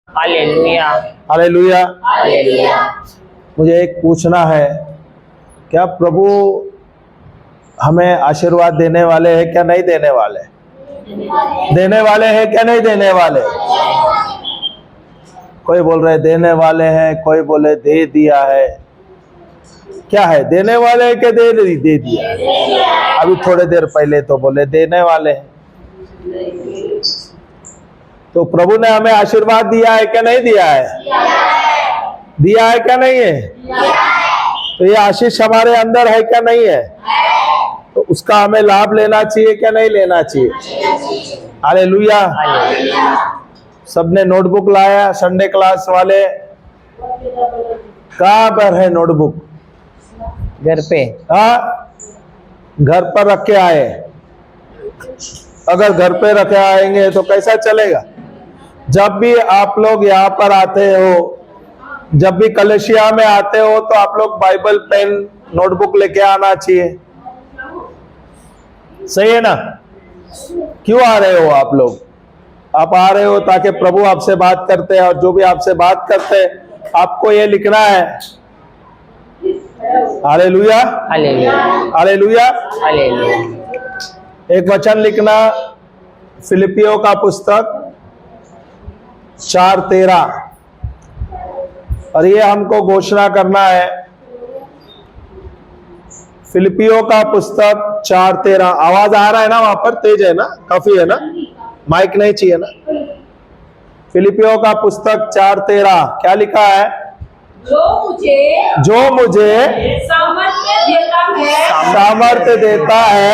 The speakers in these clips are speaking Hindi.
Hallelujah hallelujah. हालेलुया। मुझे एक पूछना है, क्या प्रभु हमें आशीर्वाद देने वाले हैं क्या नहीं देने वाले? देने वाले हैं क्या नहीं देने वाले? कोई बोल रहे देने वाले हैं, कोई बोले दे दिया है। क्या है, देने वाले हैं क्या दे दिया है? अभी थोड़े देर पहले तो बोले देने वाले हैं। तो प्रभु ने हमें आशीर्वाद दिया है क्या नहीं दिया है? दिया है क्या नहीं है? तो ये आशीष हमारे अंदर है क्या नहीं है? तो उसका हमें लाभ लेना चाहिए क्या नहीं लेना चाहिए? हालेलुया। सबने नोटबुक लाया? संडे क्लास वाले कहाँ पर है नोटबुक? घर पे। हाँ, घर पर रख के आए। अगर घर पे रखे आएंगे तो कैसा चलेगा? जब भी आप लोग यहाँ पर आते हो, जब भी कलेशिया में आते हो, तो आप लोग बाइबल, पेन, नोटबुक लेके आना चाहिए। सही है ना? क्यों आ रहे हो आप लोग? आप आ रहे हो ताकि प्रभु आपसे बात करते हैं, और जो भी आपसे बात करते हैं आपको ये लिखना है। Hallelujah hallelujah hallelujah. हालेलुया। एक वचन लिखना, फिलिपियों का पुस्तक 4:13, और ये हमको घोषणा करना है। फिलिपियों का पुस्तक 4:13। आवाज आ रहा है ना? वहां पर तेज है ना? काफी है ना? माइक नहीं चाहिए ना? फिलिपियों का पुस्तक 4:13 क्या लिखा है? जो मुझे सामर्थ्य देता है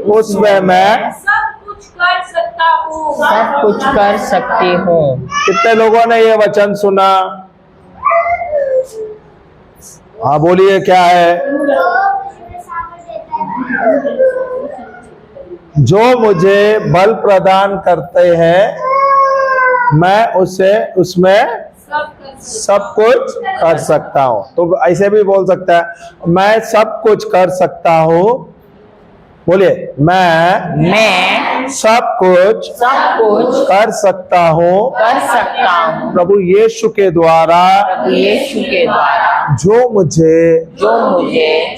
उसमें मैं सब कुछ कर सकता हूँ। सब कुछ कर सकती हूँ। कितने लोगों ने ये वचन सुना? हाँ बोलिए, क्या है? जो मुझे बल प्रदान करते हैं मैं उसमें सब कुछ कर सकता हूँ। तो ऐसे भी बोल सकता है, मैं सब कुछ कर सकता हूँ। बोलिए, मैं सब कुछ कर सकता हूँ कर सकता हूँ प्रभु यीशु के द्वारा यीशु के द्वारा जो मुझे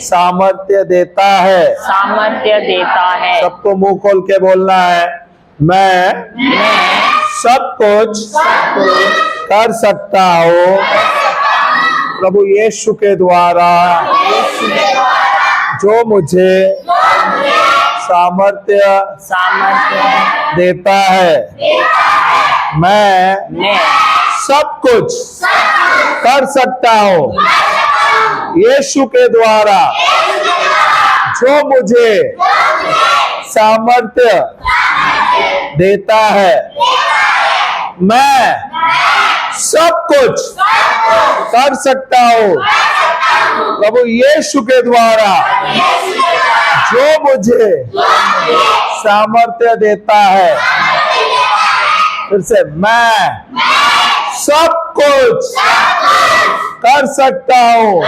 सामर्थ्य देता है। सबको मुंह खोल के बोलना है, मैं सब कुछ कर सकता हूँ प्रभु यीशु के द्वारा जो मुझे सामर्थ्य देता है। मैं सब कुछ कर सकता हूँ यीशु के द्वारा जो मुझे सामर्थ्य देता है। मैं सब कुछ कर सकता हूँ प्रभु यीशु के द्वारा जो मुझे सामर्थ्य देता है। फिर से, मैं सब कुछ कर सकता हूँ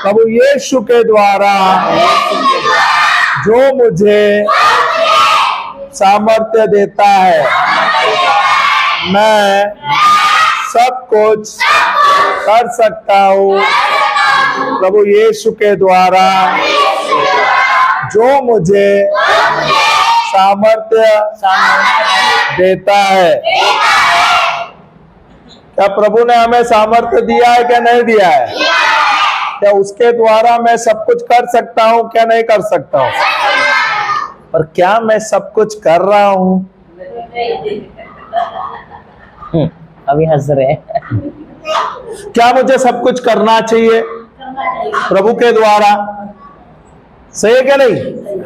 प्रभु यीशु के द्वारा जो मुझे सामर्थ्य देता है। मैं सब कुछ कर सकता हूँ प्रभु यीशु के द्वारा जो मुझे सामर्थ्य देता है। क्या प्रभु ने हमें सामर्थ्य दिया है क्या नहीं दिया है? क्या उसके द्वारा मैं सब कुछ कर सकता हूँ क्या नहीं कर सकता हूँ? पर क्या मैं सब कुछ कर रहा हूँ? अभी हंस रहे हैं। क्या मुझे सब कुछ करना चाहिए प्रभु के द्वारा? सही है क्या नहीं?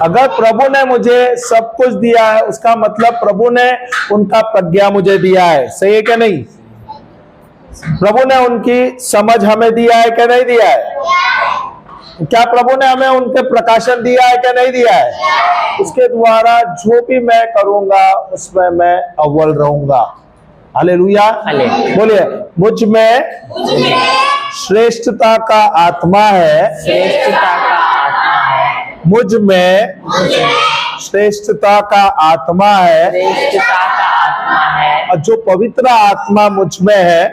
अगर प्रभु ने मुझे सब कुछ दिया है उसका मतलब प्रभु ने उनका प्रज्ञा मुझे दिया है। सही है क्या नहीं? प्रभु ने उनकी समझ हमें दिया है क्या नहीं दिया है? क्या प्रभु ने हमें उनके प्रकाशन दिया है क्या नहीं दिया है? उसके द्वारा जो भी मैं करूंगा उसमें मैं अव्वल रहूंगा। हालेलुया। बोलिए, मुझ में श्रेष्ठता का आत्मा है। मुझ में श्रेष्ठता का आत्मा है और जो पवित्र आत्मा मुझ में है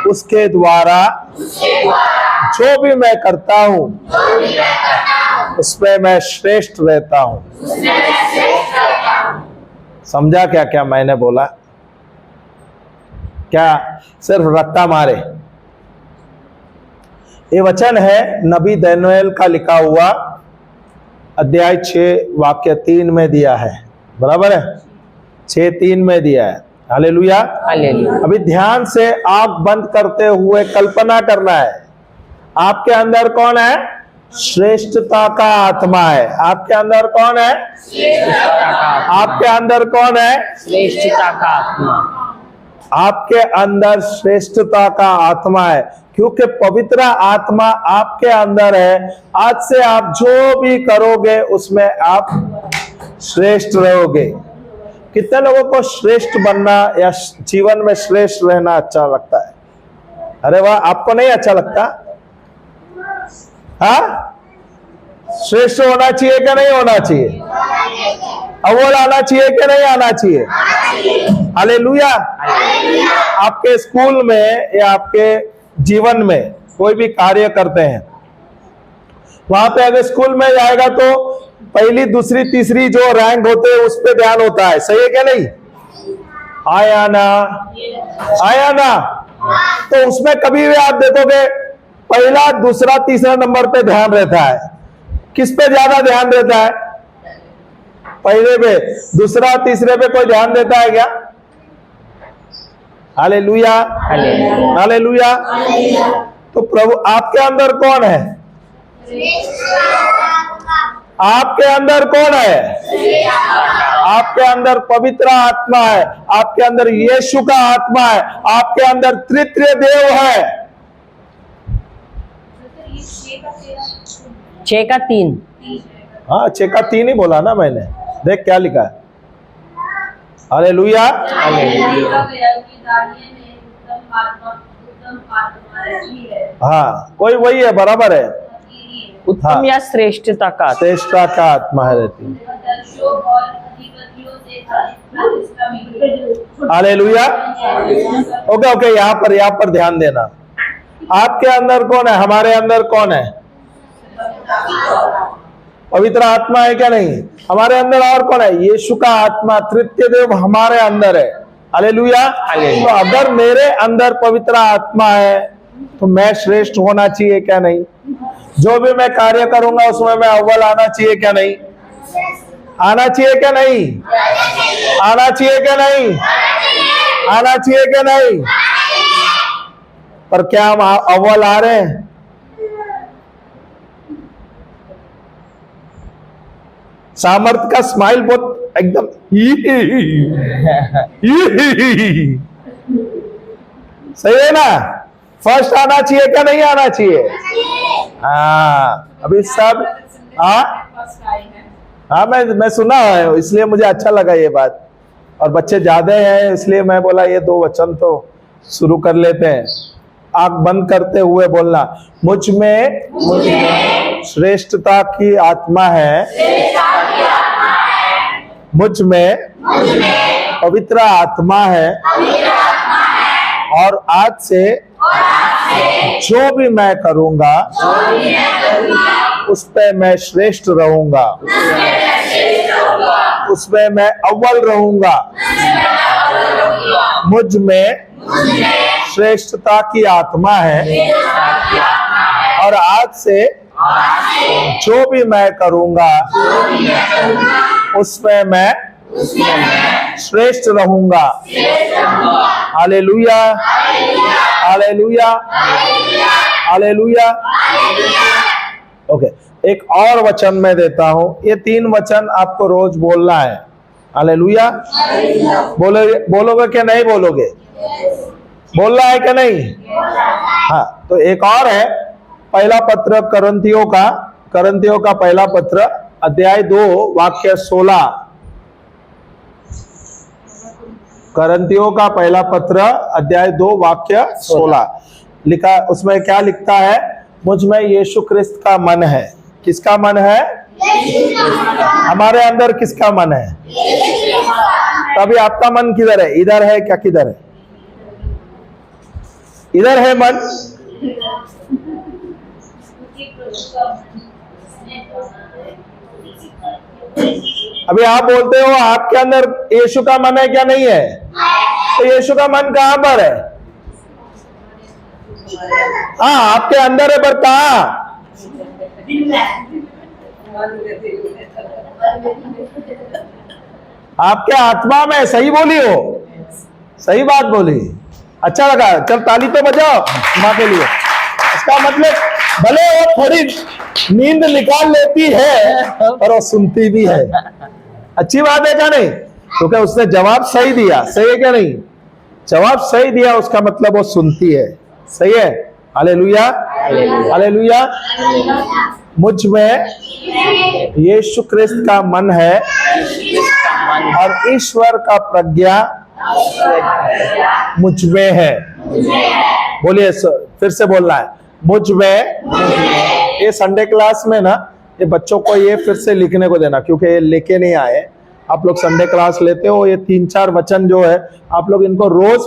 उसके द्वारा जो भी मैं करता हूँ उसमें मैं श्रेष्ठ रहता हूँ। समझा क्या क्या मैंने बोला? क्या सिर्फ रट्टा मारे? ये वचन है नबी दानिएल का लिखा हुआ, अध्याय 6 वाक्य 3 में दिया है, बराबर है? 6:3 में दिया है। हालेलुया। हालेलुया। अभी ध्यान से आंख बंद करते हुए कल्पना करना है, आपके अंदर कौन है? श्रेष्ठता का आत्मा है। आपके अंदर कौन है? आपके अंदर कौन है? श्रेष्ठता का आत्मा। आपके अंदर श्रेष्ठता का आत्मा है, क्योंकि पवित्र आत्मा आपके अंदर है। आज से आप जो भी करोगे उसमें आप श्रेष्ठ रहोगे। कितने लोगों को श्रेष्ठ बनना या जीवन में श्रेष्ठ रहना अच्छा लगता है? अरे वाह, आपको नहीं अच्छा लगता? हाँ, श्रेष्ठ होना चाहिए क्या नहीं होना चाहिए? अव्वल आना चाहिए क्या नहीं आना चाहिए? हालेलुया। आपके स्कूल में या आपके जीवन में कोई भी कार्य करते हैं, वहां पे अगर स्कूल में जाएगा तो पहली दूसरी तीसरी जो रैंक होते हैं उस पे ध्यान होता है, सही है क्या नहीं? आया ना, आया ना? तो उसमें कभी भी आप देखोगे पहला दूसरा तीसरा नंबर पे ध्यान रहता है। किस पे ज्यादा ध्यान रहता है? पहले पे, दूसरा तीसरे पे कोई ध्यान देता है क्या? Hallelujah, hallelujah. तो प्रभु आपके अंदर कौन है? आपके अंदर कौन है? आपके अंदर पवित्र आत्मा है, आपके अंदर यीशु का आत्मा है, आपके अंदर तृतीय देव है। 6:3। हाँ, 6:3 ही बोला ना मैंने। देख क्या लिखा है। हालेलुया। हाँ, कोई वही है, बराबर है। उत्तम हाँ। या श्रेष्ठता का आत्मा। श्रेष्ठता का आत्मा है रहती है। हालेलुया। ओके ओके, यहाँ पर ध्यान देना। आपके अंदर कौन है? हमारे अंदर कौन है? पवित्र आत्मा है क्या नहीं? हमारे अंदर और कौन है? यीशु का आत्मा, तृतीय देव हमारे अंदर है। हालेलुया। तो अगर मेरे अंदर पवित्र आत्मा है तो मैं श्रेष्ठ होना चाहिए क्या नहीं? जो भी मैं कार्य करूंगा उसमें मैं अव्वल आना चाहिए क्या नहीं? आना चाहिए क्या नहीं? आना चाहिए क्या नहीं? आना चाहिए क्या नहीं? पर क्या हम अव्वल आ रहे हैं? सामर्थ का स्माइल बहुत एकदम सही है ना? फर्स्ट आना चाहिए क्या नहीं आना चाहिए? हाँ, अभी सब हाँ मैं सुना है, इसलिए मुझे अच्छा लगा ये बात। और बच्चे ज्यादा हैं इसलिए मैं बोला ये 2 वचन तो शुरू कर लेते हैं। आंख बंद करते हुए बोलना, मुझ में श्रेष्ठता की आत्मा है, मुझ में पवित्र आत्मा है, और आज से जो भी मैं करूंगा उस पे मैं श्रेष्ठ रहूंगा, उसमें मैं अव्वल रहूंगा। मुझ में श्रेष्ठता की आत्मा है, और आज से जो भी मैं करूंगा उसमें मैं श्रेष्ठ रहूंगा। Hallelujah, hallelujah, hallelujah. ओके, एक और वचन मैं देता हूं। ये 3 वचन आपको रोज बोलना है। हालेलुया। बोलोगे क्या नहीं बोलोगे? बोलना है क्या नहीं? हाँ, तो एक और है, पहला पत्र करंथियों का पहला पत्र, अध्याय 2 वाक्य 16। करंथियों का पहला पत्र अध्याय 2 वाक्य 16 लिखा। उसमें क्या लिखता है? मुझ में यीशु क्रिस्त का मन है। किसका मन है? हमारे अंदर किसका मन है? तो अभी आपका मन किधर है? इधर है क्या किधर है? इधर है मन। अभी आप बोलते हो आपके अंदर यीशु का मन है क्या नहीं है? तो यीशु का मन कहां पर है? हाँ आपके अंदर है, पर कहां? आपके आत्मा में। सही बोली हो, सही बात बोली। अच्छा लगा, चल ताली तो बजाओ माँ के लिए। इसका मतलब भले वो थोड़ी नींद निकाल लेती है पर वो सुनती भी है। अच्छी बात है क्या नहीं? क्योंकि उसने जवाब सही दिया। सही है क्या नहीं? जवाब सही दिया, उसका मतलब वो सुनती है। सही है। Hallelujah, hallelujah. मुझ में यीशु ख्रिस्त का मन है और ईश्वर का प्रज्ञा मुझ में है। बोलिए, फिर से बोलना है, मुझ में। ये संडे क्लास में ना ये बच्चों को ये फिर से लिखने को देना, क्योंकि ये लेके नहीं आए। आप लोग संडे क्लास लेते हो, ये 3-4 वचन जो है आप लोग इनको रोज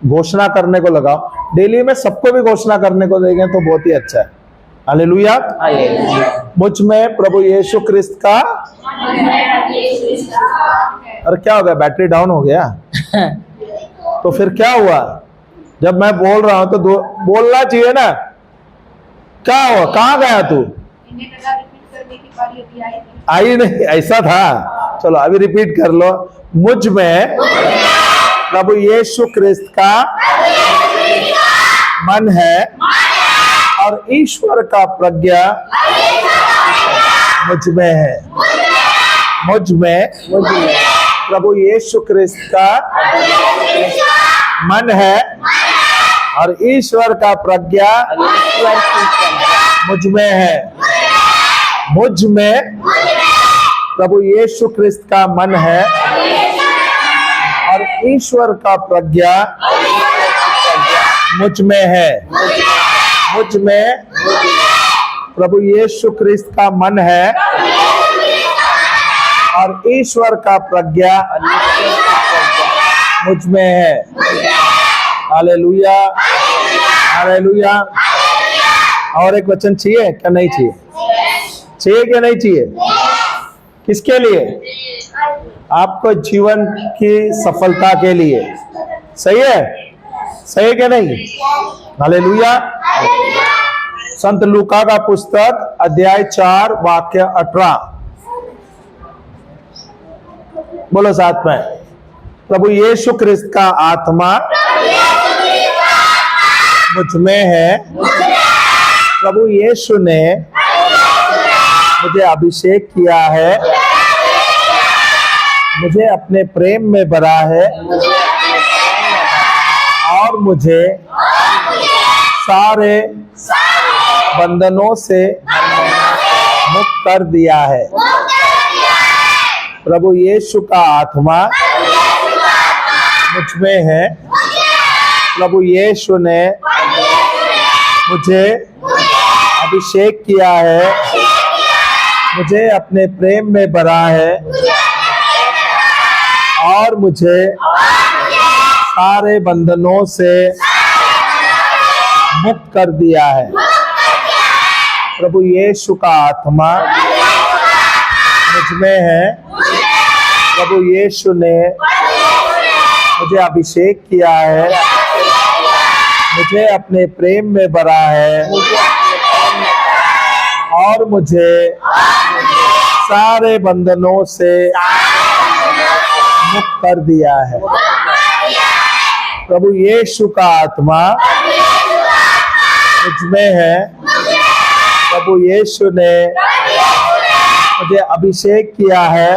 घोषणा करने को लगाओ। डेली में सबको भी घोषणा करने को देंगे तो बहुत ही अच्छा है। हालेलुया। मुझ में प्रभु यीशु ख्रिस्त का। अरे क्या हो गया? बैटरी डाउन हो गया? तो फिर क्या हुआ? जब मैं बोल रहा हूं तो बोलना चाहिए ना। क्या हुआ? कहाँ गया तू? आई नहीं, ऐसा था। चलो अभी रिपीट कर लो। मुझ में प्रभु यीशु ख्रिस्त का मन है और ईश्वर का प्रज्ञा मुझ में है। मुझ में प्रभु यीशु ख्रिस्त का मन है और ईश्वर का प्रज्ञा मुझ में है। मुझ में प्रभु यीशु ख्रिस्त का मन है और ईश्वर का प्रज्ञा मुझ में है। मुझ में प्रभु यीशु ख्रिस्त का मन है और ईश्वर का प्रज्ञा मुझ में है। Hallelujah, hallelujah. और एक वचन चाहिए क्या नहीं चाहिए? चाहिए क्या नहीं चाहिए? किसके लिए? आपको जीवन की सफलता के लिए। सही है? सही है क्या नहीं? हालेलुया। संत लूका का पुस्तक अध्याय 4 वाक्य 18। बोलो साथ में। प्रभु यीशु ख्रिस्त का आत्मा मुझ में है। प्रभु यीशु ने मुझे अभिषेक किया है, मुझे अपने प्रेम में भरा है और मुझे सारे बंधनों से मुक्त कर दिया है। प्रभु यीशु का आत्मा मुझ में है। प्रभु यीशु ने मुझे अभिषेक किया है, मुझे अपने प्रेम में भरा है और मुझे सारे बंधनों से मुक्त कर दिया है। प्रभु यीशु का आत्मा मुझ में है। प्रभु यीशु ने मुझे अभिषेक किया है, मुझे अपने प्रेम में भरा है और मुझे सारे बंधनों से मुक्त कर दिया है। प्रभु यीशु का आत्मा मुझ में है। प्रभु यीशु ने मुझे अभिषेक किया है,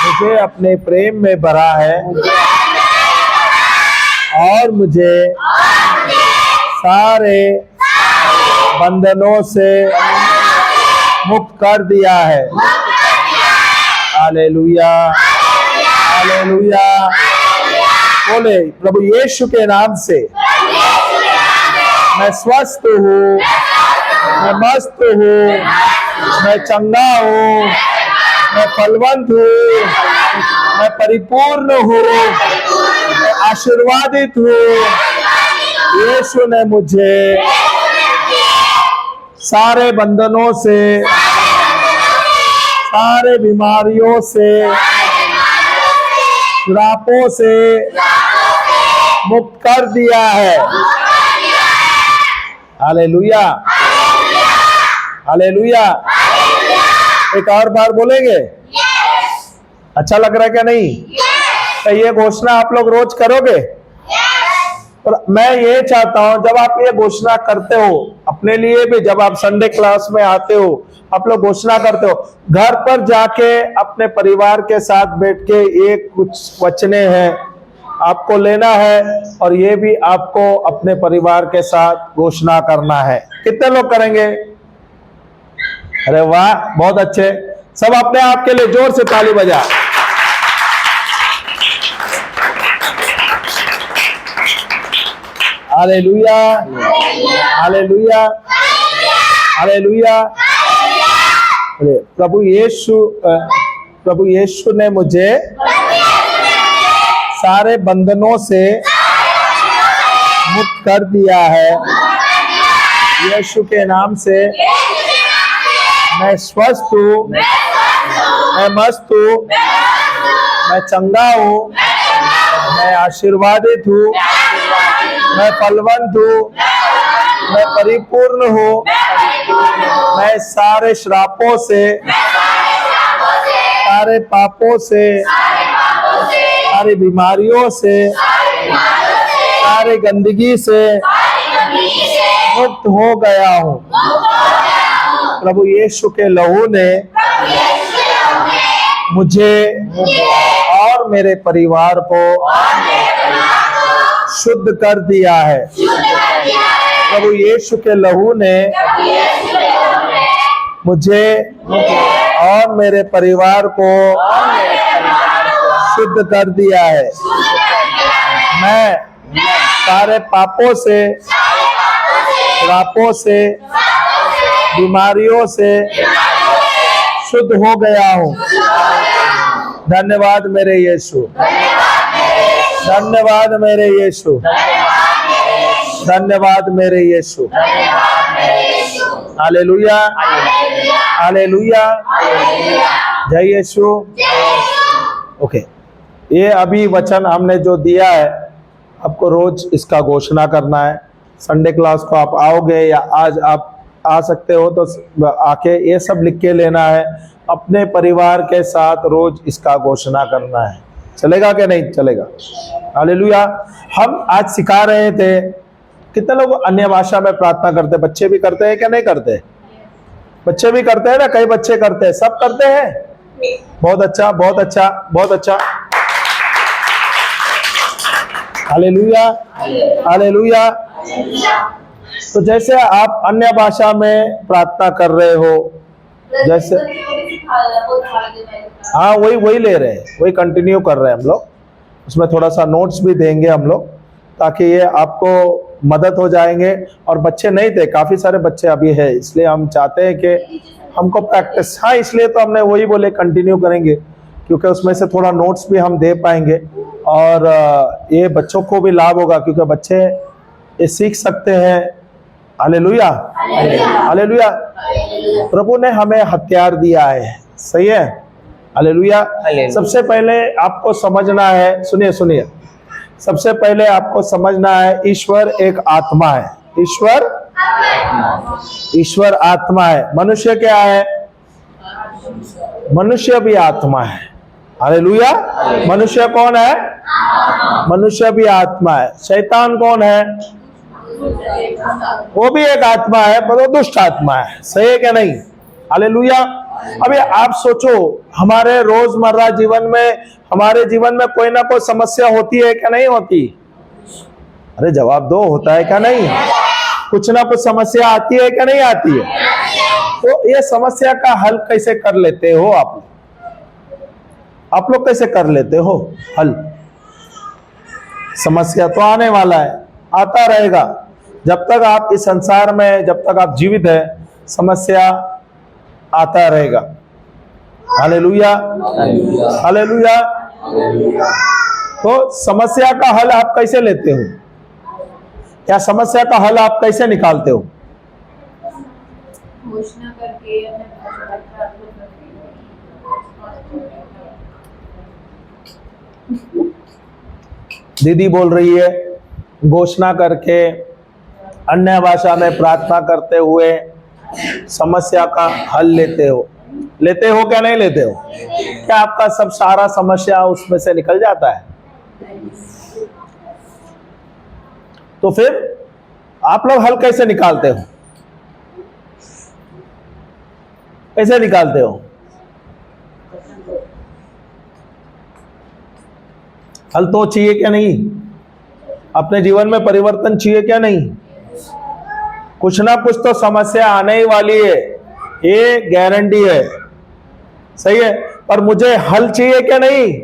मुझे अपने प्रेम में भरा है और मुझे सारे बंधनों से मुक्त कर दिया है। Hallelujah, hallelujah. बोले, प्रभु यीशु के नाम से मैं स्वस्थ हूँ, मैं मस्त हूँ, मैं चंगा हूँ, मैं फलवंत हूँ, मैं परिपूर्ण हूँ, मैं आशीर्वादित हूँ। यीशु ने मुझे सारे बंधनों से, सारे बीमारियों से, श्रापों से मुक्त कर दिया है। Hallelujah, hallelujah. एक और बार बोलेंगे? अच्छा लग रहा है क्या नहीं? तो ये घोषणा आप लोग रोज करोगे? और मैं ये चाहता हूं जब आप ये घोषणा करते हो अपने लिए भी, जब आप संडे क्लास में आते हो आप लोग घोषणा करते हो, घर पर जाके अपने परिवार के साथ बैठ के ये कुछ वचने हैं आपको लेना है और ये भी आपको अपने परिवार के साथ घोषणा करना है। कितने लोग करेंगे? अरे वाह, बहुत अच्छे। सब अपने आप के लिए जोर से ताली बजा। Hallelujah, hallelujah, hallelujah. प्रभु यीशु ने मुझे सारे बंधनों से मुक्त कर दिया है। यीशु के नाम से मैं स्वस्थ हूँ, मैं मस्त हूँ, मैं चंगा हूँ, मैं आशीर्वादित हूँ, मैं फलवंत हूँ, मैं परिपूर्ण हूँ, मैं सारे श्रापों से, सारे पापों से, सारी बीमारियों से, सारी गंदगी से मुक्त हो गया हूँ। प्रभु यीशु के लहू ने मुझे और मेरे परिवार को शुद्ध कर दिया है। प्रभु यीशु के लहू ने मुझे और मेरे परिवार को शुद्ध कर दिया है। मैं सारे पापों से, श्रापों से, बीमारियों से शुद्ध हो गया हूँ। धन्यवाद मेरे यीशु, धन्यवाद मेरे यीशु, धन्यवाद मेरे यीशु। हालेलुया, हालेलुया, जय यीशु। ओके, ये अभी वचन हमने जो दिया है आपको रोज इसका घोषणा करना है। संडे क्लास को आप आओगे या आज आप आ सकते हो तो आके ये सब लिख के लेना है। अपने परिवार के साथ रोज इसका घोषणा करना है। चलेगा कि नहीं चलेगा? हालेलुया। हम आज सिखा रहे थे, कितने लोग अन्य भाषा में प्रार्थना करते? बच्चे भी करते हैं क्या नहीं करते? बच्चे भी करते हैं ना, कई बच्चे करते हैं, सब करते हैं। बहुत अच्छा, बहुत अच्छा, बहुत अच्छा। Hallelujah, hallelujah. तो जैसे आप अन्य भाषा में प्रार्थना कर रहे हो, जैसे हाँ वही ले रहे हैं, वही कंटिन्यू कर रहे हैं हम लोग। उसमें थोड़ा सा नोट्स भी देंगे हम लोग ताकि ये आपको मदद हो जाएंगे। और बच्चे नहीं थे, काफी सारे बच्चे अभी है, इसलिए हम चाहते हैं कि हमको प्रैक्टिस, हाँ इसलिए तो हमने वही बोले कंटिन्यू करेंगे क्योंकि उसमें से थोड़ा नोट्स भी हम दे पाएंगे और ये बच्चों को भी लाभ होगा क्योंकि बच्चे ये सीख सकते हैं। Hallelujah, hallelujah. प्रभु ने हमें हथियार दिया है, सही है। हालेलुया। सबसे पहले आपको समझना है, सुनिए सुनिए, सबसे पहले आपको समझना है ईश्वर एक आत्मा है। ईश्वर आत्मा है। मनुष्य क्या है? मनुष्य भी आत्मा है। हालेलुया। मनुष्य कौन है? मनुष्य भी आत्मा है। शैतान कौन है? वो भी एक आत्मा है पर वो दुष्ट आत्मा है, सही है क्या नहीं? हालेलुया। अभी आप सोचो, हमारे रोजमर्रा जीवन में, हमारे जीवन में कोई ना कोई समस्या होती है क्या नहीं होती? अरे जवाब दो, होता है क्या नहीं? कुछ ना कुछ समस्या आती है क्या नहीं आती है? तो ये समस्या का हल कैसे कर लेते हो आप लोग कैसे कर लेते हो हल? समस्या तो आने वाला है, आता रहेगा। जब तक आप इस संसार में, जब तक आप जीवित है, समस्या आता रहेगा। Hallelujah, hallelujah. तो समस्या का हल आप कैसे लेते हो? क्या समस्या का हल आप कैसे निकालते हो? घोषणा करके अपने प्रार्थना करके दीदी बोल रही है घोषणा करके अन्य भाषा में प्रार्थना करते हुए समस्या का हल लेते हो क्या नहीं लेते हो? क्या आपका सब सारा समस्या उसमें से निकल जाता है? तो फिर आप लोग हल कैसे निकालते हो? कैसे निकालते हो? हल तो चाहिए क्या नहीं? अपने जीवन में परिवर्तन चाहिए क्या नहीं? कुछ ना कुछ तो समस्या आने ही वाली है, ये गारंटी है, सही है। पर मुझे हल चाहिए क्या नहीं?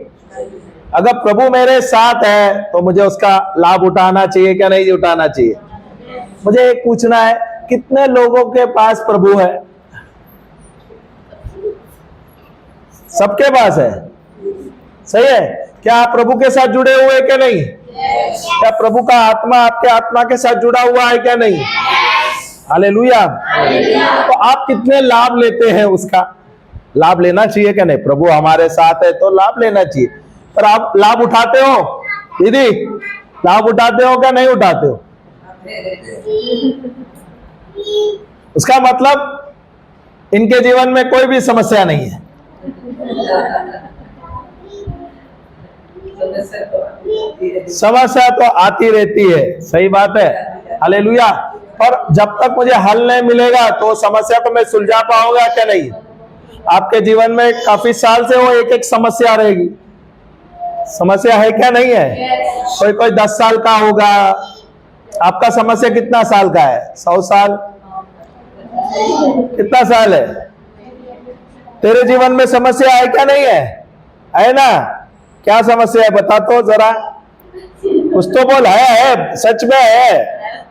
अगर प्रभु मेरे साथ है तो मुझे उसका लाभ उठाना चाहिए क्या नहीं उठाना चाहिए? मुझे एक पूछना है, कितने लोगों के पास प्रभु है? सबके पास है, सही है। क्या आप प्रभु के साथ जुड़े हुए क्या नहीं? क्या प्रभु का आत्मा आपके आत्मा के साथ जुड़ा हुआ है क्या नहीं? हालेलुया। तो आप कितने लाभ लेते हैं उसका? लाभ लेना चाहिए क्या नहीं? प्रभु हमारे साथ है तो लाभ लेना चाहिए। पर आप लाभ उठाते हो दीदी? लाभ उठाते हो क्या नहीं उठाते हो? उसका मतलब इनके जीवन में कोई भी समस्या नहीं है। समस्या तो आती रहती है, सही बात है, हालेलुया। और जब तक मुझे हल नहीं मिलेगा तो समस्या को मैं सुलझा पाऊंगा क्या नहीं? आपके जीवन में काफी साल से वो एक एक समस्या रहेगी। समस्या है क्या नहीं है? कोई 10 साल का होगा। आपका समस्या कितना साल का है? 100 साल? कितना साल है? तेरे जीवन में समस्या है क्या नहीं है? है ना? क्या समस्या है बता तो जरा। कुछ तो बोल, है सच में है,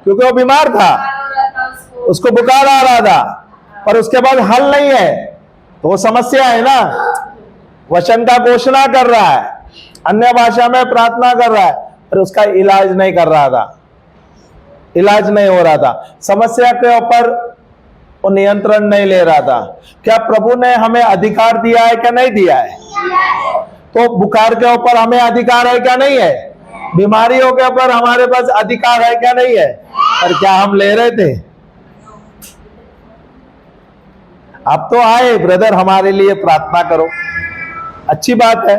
क्योंकि वो बीमार था, उसको बुखार आ रहा था, पर उसके बाद हल नहीं है, तो वो समस्या है ना। वचन का घोषणा कर रहा है, अन्य भाषा में प्रार्थना कर रहा है, पर उसका इलाज नहीं कर रहा था, इलाज नहीं हो रहा था। समस्या के ऊपर वो नियंत्रण नहीं ले रहा था। क्या प्रभु ने हमें अधिकार दिया है क्या नहीं दिया है? तो बुखार के ऊपर हमें अधिकार है क्या नहीं है? बीमारियों के ऊपर हमारे पास अधिकार है क्या नहीं है? पर क्या हम ले रहे थे? आप तो आए ब्रदर हमारे लिए प्रार्थना करो, अच्छी बात है,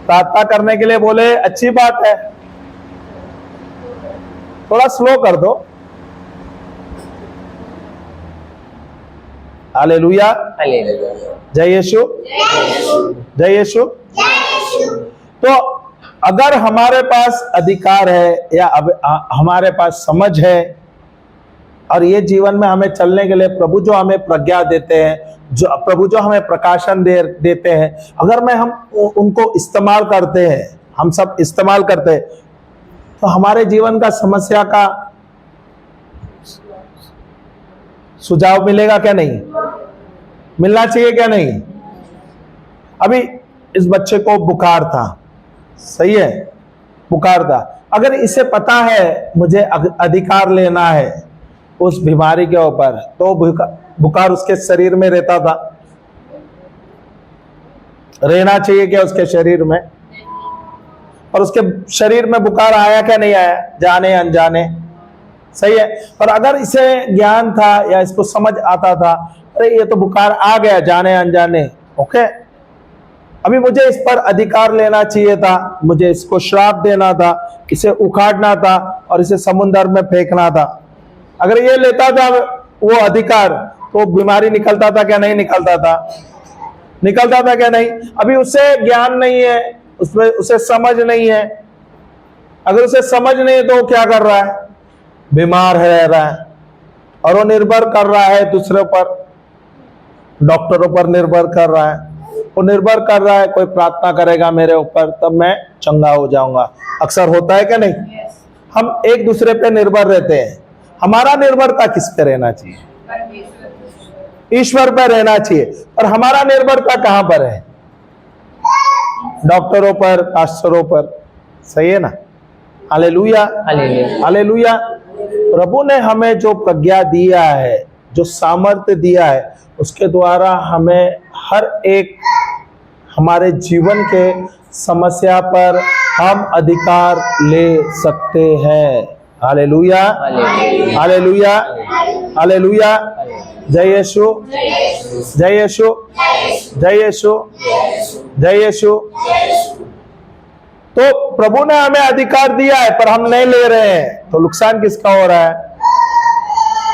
प्रार्थना करने के लिए बोले, अच्छी बात है। थोड़ा स्लो कर दो। हालेलुया, जय यीशु, जय यीशु। तो अगर हमारे पास अधिकार है या हमारे पास समझ है, और ये जीवन में हमें चलने के लिए प्रभु जो हमें प्रज्ञा देते हैं, जो प्रभु जो हमें प्रकाशन देते हैं, अगर हम उनको इस्तेमाल करते हैं, हम सब इस्तेमाल करते हैं, तो हमारे जीवन का समस्या का सुझाव मिलेगा क्या नहीं? मिलना चाहिए क्या नहीं? अभी इस बच्चे को बुखार था, सही है, बुखार था। अगर इसे पता है मुझे अधिकार लेना है उस बीमारी के ऊपर, तो बुखार उसके शरीर में रहता था, रहना चाहिए क्या उसके शरीर में? और उसके शरीर में बुखार आया क्या नहीं आया, जाने अनजाने, सही है। और अगर इसे ज्ञान था या इसको समझ आता था, अरे ये तो बुखार आ गया जाने अनजाने, ओके, अभी मुझे इस पर अधिकार लेना चाहिए था, मुझे इसको श्राप देना था, इसे उखाड़ना था और इसे समुद्र में फेंकना था। अगर ये लेता था वो अधिकार, तो बीमारी निकलता था क्या नहीं निकलता था? निकलता था क्या नहीं? अभी उसे ज्ञान नहीं है, उसमें उसे समझ नहीं है। अगर उसे समझ नहीं है तो वो क्या कर रहा है? बीमार रह रहा है, और वो निर्भर कर रहा है दूसरों पर, डॉक्टरों पर निर्भर कर रहा है, वो निर्भर कर रहा है कोई प्रार्थना करेगा मेरे ऊपर तब मैं चंगा हो जाऊंगा। अक्सर होता है क्या नहीं? हम एक दूसरे पे निर्भर रहते हैं। हमारा निर्भरता किस पे रहना चाहिए? ईश्वर पर रहना चाहिए। और हमारा निर्भरता कहां पर है? डॉक्टरों पर, पास्टरों पर। सही है ना? Hallelujah, hallelujah. हालेलुया। प्रभु ने हमें जो प्रज्ञा दिया है, जो सामर्थ्य दिया है, उसके द्वारा हमें हर एक हमारे जीवन के समस्या पर हम अधिकार ले सकते हैं। Hallelujah, hallelujah. Hallelujah, hallelujah. जय यीशु, जय यीशु, जय यीशु, जय यीशु। तो प्रभु ने हमें अधिकार दिया है पर हम नहीं ले रहे हैं, तो नुकसान किसका हो रहा है?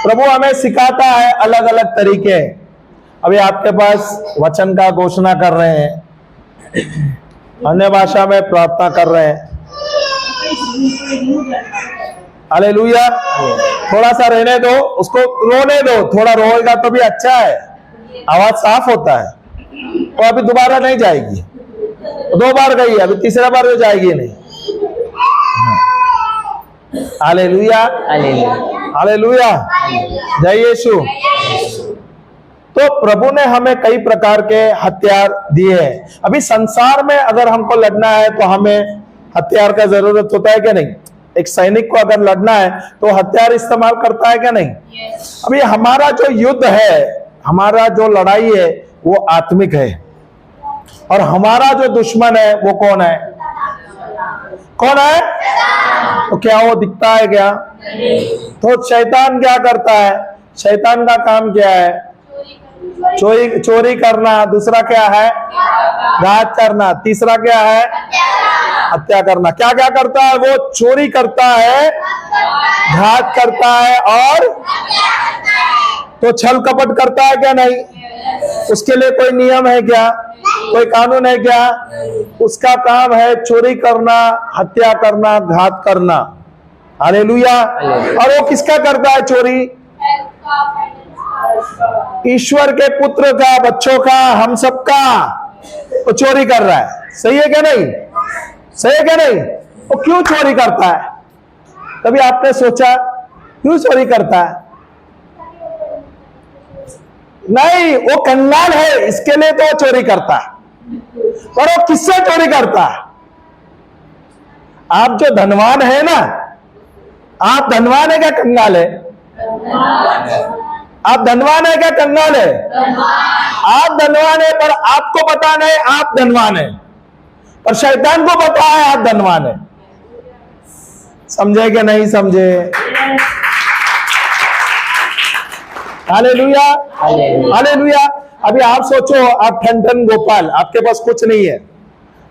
प्रभु हमें सिखाता है अलग अलग तरीके। अभी आपके पास वचन का घोषणा कर रहे हैं, अन्य भाषा में प्रार्थना कर रहे हैं। हालेलुया। थोड़ा सा रहने दो, उसको रोने दो, थोड़ा रोएगा तो भी अच्छा है, आवाज साफ होता है। तो अभी दोबारा नहीं जाएगी, 2 बार गई, अभी तीसरा बार तो जाएगी नहीं। Hallelujah, hallelujah. हालेलुया। जय यीशु। तो प्रभु ने हमें कई प्रकार के हथियार दिए हैं। अभी संसार में अगर हमको लड़ना है तो हमें हथियार का जरूरत होता है क्या नहीं? एक सैनिक को अगर लड़ना है तो हथियार इस्तेमाल करता है क्या नहीं? अभी हमारा जो युद्ध है, हमारा जो लड़ाई है वो आत्मिक है, और हमारा जो दुश्मन है वो कौन है? कौन है? तो क्या वो दिखता है क्या? तो शैतान क्या करता है? शैतान का काम क्या है? चोरी करना। दूसरा क्या है? घात करना। तीसरा क्या है? हत्या करना। क्या क्या करता है वो? चोरी करता है, घात करता है, और तो छल कपट करता है क्या नहीं? उसके लिए कोई नियम है क्या? कोई कानून है क्या? उसका काम है चोरी करना, हत्या करना, घात करना। हालेलुया। और वो किसका करता है चोरी? ईश्वर के पुत्र का, बच्चों का, हम सबका वो चोरी कर रहा है। सही है क्या नहीं? सही है क्या नहीं? वो क्यों चोरी करता है? कभी आपने सोचा क्यों चोरी करता है? नहीं, वो कंगाल है, इसके लिए तो वो चोरी करता है। पर वो किससे चोरी करता है? आप जो धनवान है ना, आप धनवान है क्या कंगाल है? आप धनवान है क्या कंगाल है? आप धनवान है, पर आपको पता नहीं आप धनवान है, पर शैतान को पता है आप धनवान है। समझे कि नहीं समझे? Hallelujah, hallelujah. अभी आप सोचो, आप ठन ठन गोपाल, आपके पास कुछ नहीं है,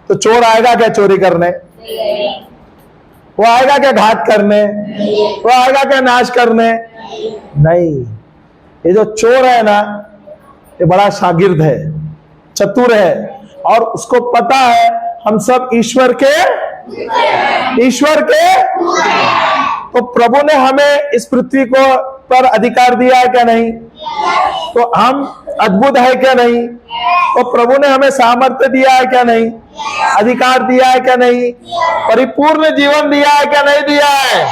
तो चोर आएगा क्या चोरी करने? वो आएगा क्या घात करने? वो आएगा क्या नाश करने? नहीं। ये जो चोर है ना, ये बड़ा शागिर्द है, चतुर है, और उसको पता है हम सब ईश्वर के तो प्रभु ने हमें इस पृथ्वी को पर अधिकार दिया है क्या नहीं? तो हम अद्भुत है क्या नहीं? तो प्रभु ने हमें सामर्थ्य दिया है क्या नहीं? अधिकार दिया है क्या नहीं? परिपूर्ण जीवन दिया है क्या नहीं दिया है?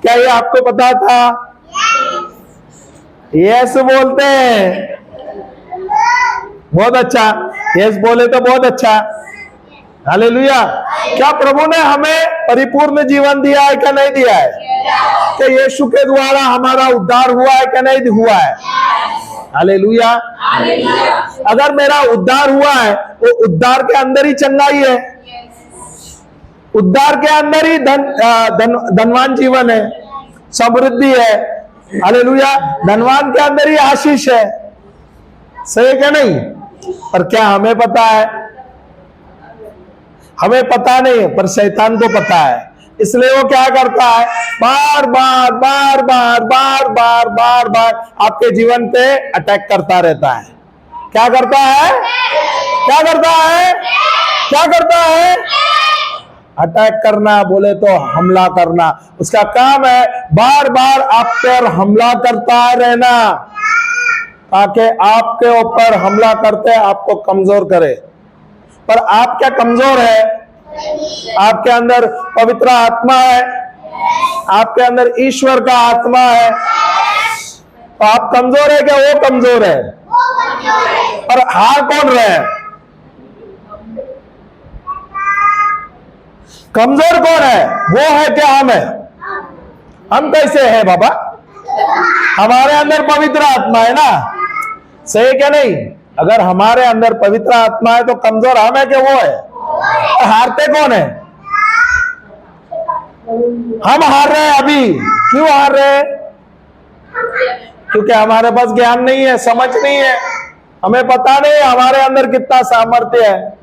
क्या ये आपको पता था? यस बोलते हैं, बहुत अच्छा। यस बोले तो बहुत अच्छा। हालेलुया। क्या प्रभु ने हमें परिपूर्ण जीवन दिया है क्या नहीं दिया है? क्या यीशु के द्वारा हमारा उद्धार हुआ है क्या नहीं हुआ है? हालेलुया। अगर मेरा उद्धार हुआ है, वो उद्धार के अंदर ही चंगाई है, उद्धार के अंदर ही धनवान जीवन है, समृद्धि है। हालेलुया। धनवान के अंदर ही आशीष है। सही क्या नहीं? पर क्या हमें पता है? हमें पता नहीं, पर शैतान को पता है। इसलिए वो क्या करता है? बार बार बार बार बार बार बार बार आपके जीवन पे अटैक करता रहता है। क्या करता है? क्या करता है? क्या करता है? अटैक करना, बोले तो हमला करना। उसका काम है बार बार आप पर हमला करता रहना, ताकि आपके ऊपर हमला करते आपको कमजोर करे। पर आप क्या कमजोर है? आपके अंदर पवित्र आत्मा है, आपके अंदर ईश्वर का आत्मा है। तो आप कमजोर है क्या? वो कमजोर है। और हार कौन रहे? कमजोर कौन है? वो है क्या हम है? हम कैसे हैं बाबा? हमारे अंदर पवित्र आत्मा है ना, सही है क्या नहीं? अगर हमारे अंदर पवित्र आत्मा है तो कमजोर हम है क्या वो है? और हारते कौन है? हम हार रहे हैं अभी। क्यों हार रहे हैं? क्योंकि हमारे पास ज्ञान नहीं है, समझ नहीं है, हमें पता नहीं हमारे अंदर कितना सामर्थ्य है,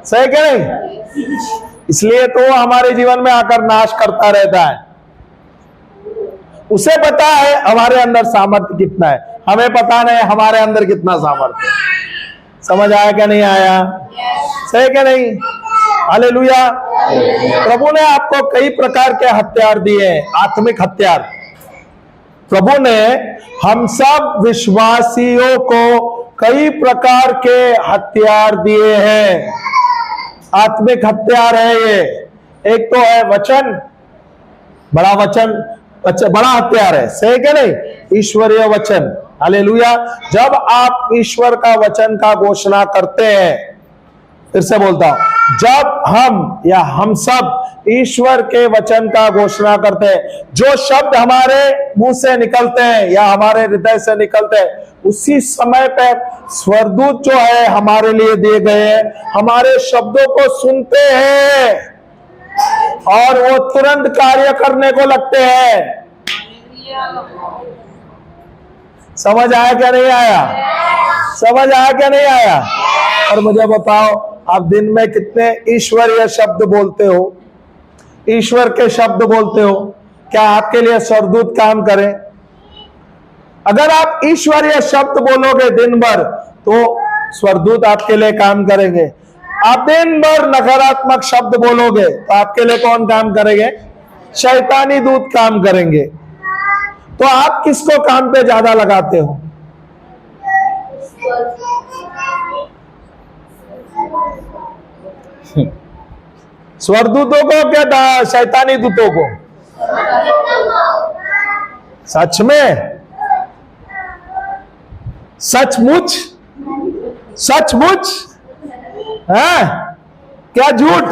सही क्या नहीं? इसलिए तो हमारे जीवन में आकर नाश करता रहता है। उसे पता है हमारे अंदर सामर्थ्य कितना है, हमें पता नहीं हमारे अंदर कितना सामर्थ्य है। समझ आया क्या नहीं आया? सही क्या नहीं? हालेलुया। प्रभु ने आपको कई प्रकार के हथियार दिए, आत्मिक हथियार। प्रभु ने हम सब विश्वासियों को कई प्रकार के हथियार दिए हैं। आत्मिक हथियार है ये। एक तो है वचन, बड़ा वचन, बड़ा हथियार है, सही क्या नहीं? ईश्वरीय वचन। हालेलुया। जब आप ईश्वर का वचन का घोषणा करते हैं, फिर से बोलता हूं, जब हम या हम सब ईश्वर के वचन का घोषणा करते हैं, जो शब्द हमारे मुंह से निकलते हैं या हमारे हृदय से निकलते हैं, उसी समय पे स्वर्गदूत जो है हमारे लिए दिए गए हैं, हमारे शब्दों को सुनते हैं और वो तुरंत कार्य करने को लगते हैं। समझ आया क्या नहीं आया? समझ आया क्या नहीं आया? और मुझे बताओ, आप दिन में कितने ईश्वरीय शब्द बोलते हो? ईश्वर के शब्द बोलते हो? क्या आपके लिए स्वर्गदूत काम करें? अगर आप ईश्वरीय शब्द बोलोगे दिन भर, तो स्वर्गदूत आपके लिए काम करेंगे। आप दिन भर नकारात्मक शब्द बोलोगे तो आपके लिए कौन काम करेंगे? शैतानी दूत काम करेंगे। तो आप किसको काम पे ज्यादा लगाते हो? स्वर्गदूतों को क्या शैतानी दूतों को? सच में? सचमुच? सचमुच है क्या झूठ?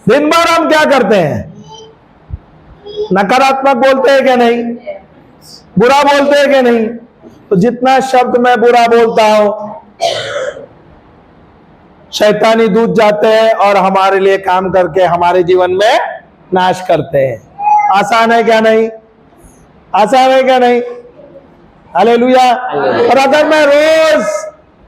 दिन भर हम क्या करते हैं? नकारात्मक बोलते हैं क्या नहीं? बुरा बोलते हैं क्या नहीं? तो जितना शब्द मैं बुरा बोलता हूं, शैतानी दूत जाते हैं और हमारे लिए काम करके हमारे जीवन में नाश करते हैं। आसान है क्या नहीं? आसान है क्या नहीं? हालेलुया। और अगर मैं रोज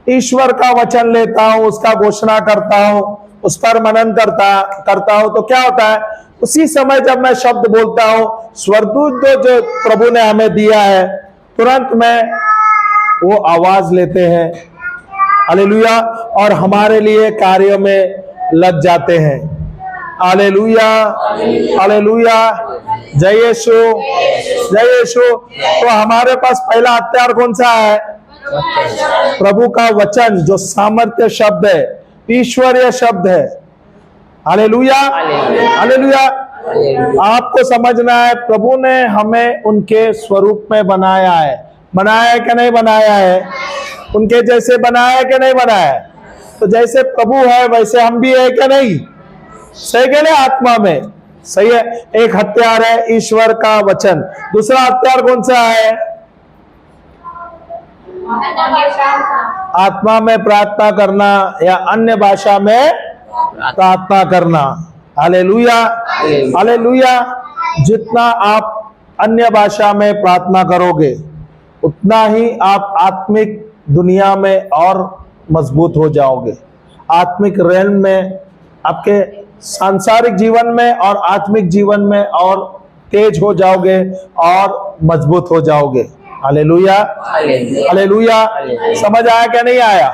ईश्वर का वचन लेता हूं, उसका घोषणा करता हूं, उस पर मनन करता हूं, तो क्या होता है? उसी समय जब मैं शब्द बोलता हूं, स्वर्गदूत जो प्रभु ने हमें दिया है, तुरंत में वो आवाज लेते हैं, हालेलुया, और हमारे लिए कार्य में लग जाते हैं। हालेलुया, हालेलुया, जय यीशु, जय यीशु। तो हमारे पास पहला हथियार कौन सा है? प्रभु का वचन, जो सामर्थ्य शब्द है, ईश्वरीय शब्द है। Hallelujah, hallelujah. आपको समझना है, प्रभु ने हमें उनके स्वरूप में बनाया है। बनाया है कि नहीं बनाया है? उनके जैसे बनाया है कि नहीं बनाया है? तो जैसे प्रभु है वैसे हम भी है कि नहीं? सही कह रहे? आत्मा में सही है। एक हथियार है ईश्वर का वचन। दूसरा हथियार कौन सा है? आत्मा में प्रार्थना करना या अन्य भाषा में प्रार्थना करना। Hallelujah, hallelujah. जितना आप अन्य भाषा में प्रार्थना करोगे, उतना ही आप आत्मिक दुनिया में और मजबूत हो जाओगे। आत्मिक रेल में, आपके सांसारिक जीवन में और आत्मिक जीवन में और तेज हो जाओगे और मजबूत हो जाओगे। Hallelujah, hallelujah. समझ आया क्या नहीं आया?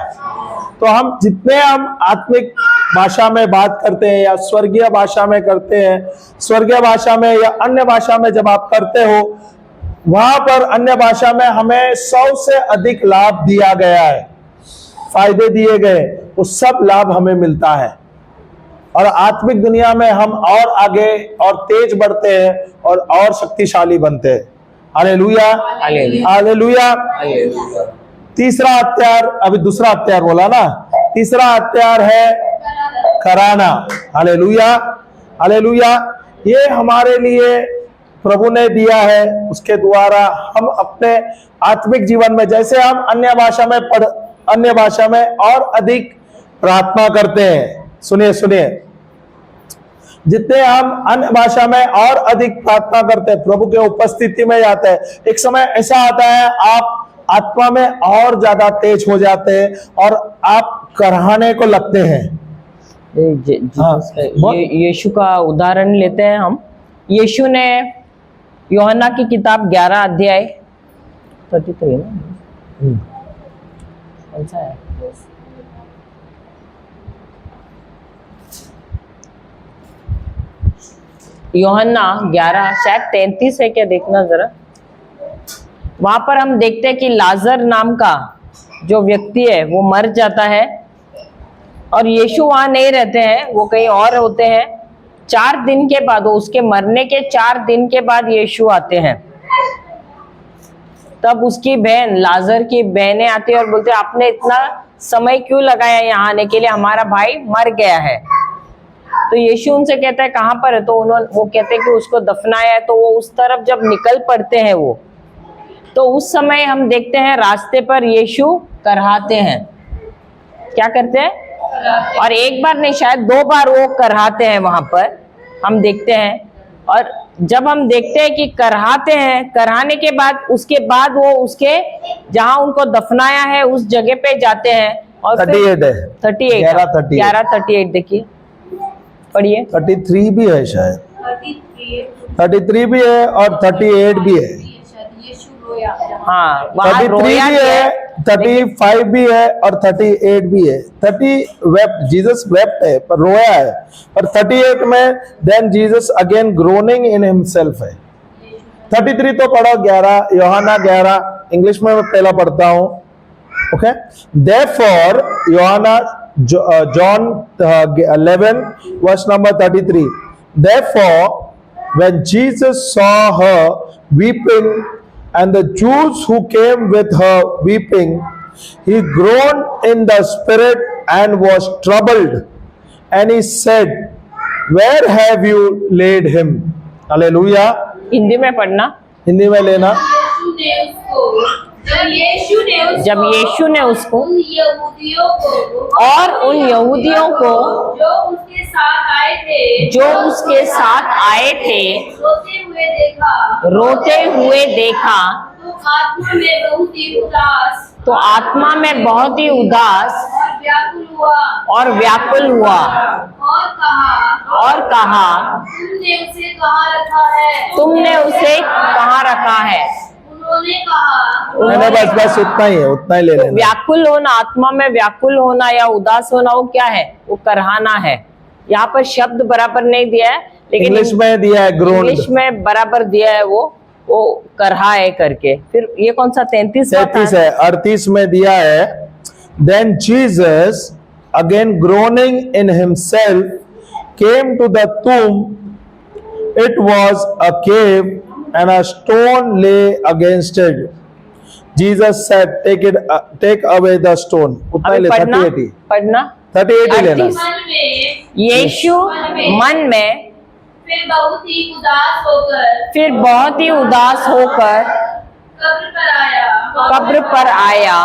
तो हम जितने हम आत्मिक भाषा में बात करते हैं या स्वर्गीय भाषा में करते हैं, स्वर्गीय भाषा में या अन्य भाषा में जब आप करते हो, वहां पर अन्य भाषा में हमें 100 से अधिक लाभ दिया गया है, फायदे दिए गए, वो सब लाभ हमें मिलता है। और आत्मिक दुनिया में हम और आगे और तेज बढ़ते हैं और शक्तिशाली बनते हैं। Hallelujah, hallelujah. तीसरा हथियार, अभी दूसरा हथियार बोला ना, तीसरा हथियार है कराना। Hallelujah, hallelujah. ये हमारे लिए प्रभु ने दिया है, उसके द्वारा हम अपने आत्मिक जीवन में, जैसे हम अन्य भाषा में और अधिक प्रार्थना करते हैं। सुनिए सुनिए, जितने हम अन्य भाषा में और अधिक प्रार्थना करते हैं, प्रभु के उपस्थिति में जाते हैं, एक समय ऐसा आता है आप आत्मा में और ज्यादा तेज हो जाते हैं और आप कराहने को लगते हैं। यीशु का उदाहरण लेते हैं हम। यीशु ने यूहन्ना की किताब 11 अध्याय 33 ना, कौन सा है? यूहन्ना 11 शायद 33 है क्या, देखना जरा। वहां पर हम देखते हैं कि लाजर नाम का जो व्यक्ति है वो मर जाता है और यीशु वहां नहीं रहते हैं, वो कहीं और होते हैं। 4 दिन के बाद, उसके मरने के 4 दिन के बाद यीशु आते हैं। तब उसकी बहन, लाजर की बहनें आती है और बोलते हैं आपने इतना समय क्यों लगाया यहाँ आने के लिए, हमारा भाई मर गया है। तो यीशु उनसे कहता है कहाँ पर है, तो वो कहते हैं कि उसको दफनाया है। तो वो उस तरफ जब निकल पड़ते हैं वो, तो उस समय हम देखते हैं रास्ते पर यीशु करहाते हैं। क्या करते हैं? और एक बार नहीं, शायद 2 बार वो करहाते हैं वहां पर, हम देखते हैं। और जब हम देखते हैं कि करहाते हैं, करहाने के बाद उसके बाद वो उसके जहां उनको दफनाया है उस जगह पे जाते हैं। और 38 है, 11:38 देखिए, पढ़िए। 33 भी है शायद, 33 भी है और 38 भी है। हाँ, 33 भी है, 35 भी है और 38 भी है। 30 wept, जीसस wept है पर रोया है, और 38 में then Jesus again groaning in himself है। 33 तो पढ़ो, 11 यूहन्ना 11 इंग्लिश में मैं पहला पढ़ता हूं। ओके, देयरफॉर यूहन्ना John 11 verse number 33, therefore when Jesus saw her weeping and the Jews who came with her weeping, he groaned in the spirit and was troubled, and he said, where have you laid him? Hallelujah. Hindi में पढ़ना, हिंदी में लेना। जब यीशु ने उसको उन यहूदियों को जो उसके साथ आए थे रोते हुए देखा तो आत्मा में बहुत ही उदास और व्याकुल हुआ और कहा तुमने उसे कहाँ रखा है। उन्होंने कहा बस उतना ही है, उतना ही ले लेना। व्याकुल होना, आत्मा में व्याकुल होना या उदास होना, वो क्या है? वो करहाना है। यहाँ पर शब्द बराबर नहीं दिया है, लेकिन इंग्लिश में दिया है ग्रोन, इंग्लिश में बराबर दिया है वो करहाए करके। फिर ये कौन सा 33 है, 38 में दिया है, then Jesus again groaning in himself came to the tomb, it was a cave and a stone lay against it. Jesus said, take away the stone. उतना ले, 38 पढ़ना 38 ही लेना। यीशु मन में फिर बहुत ही उदास होकर कब्र पर आया।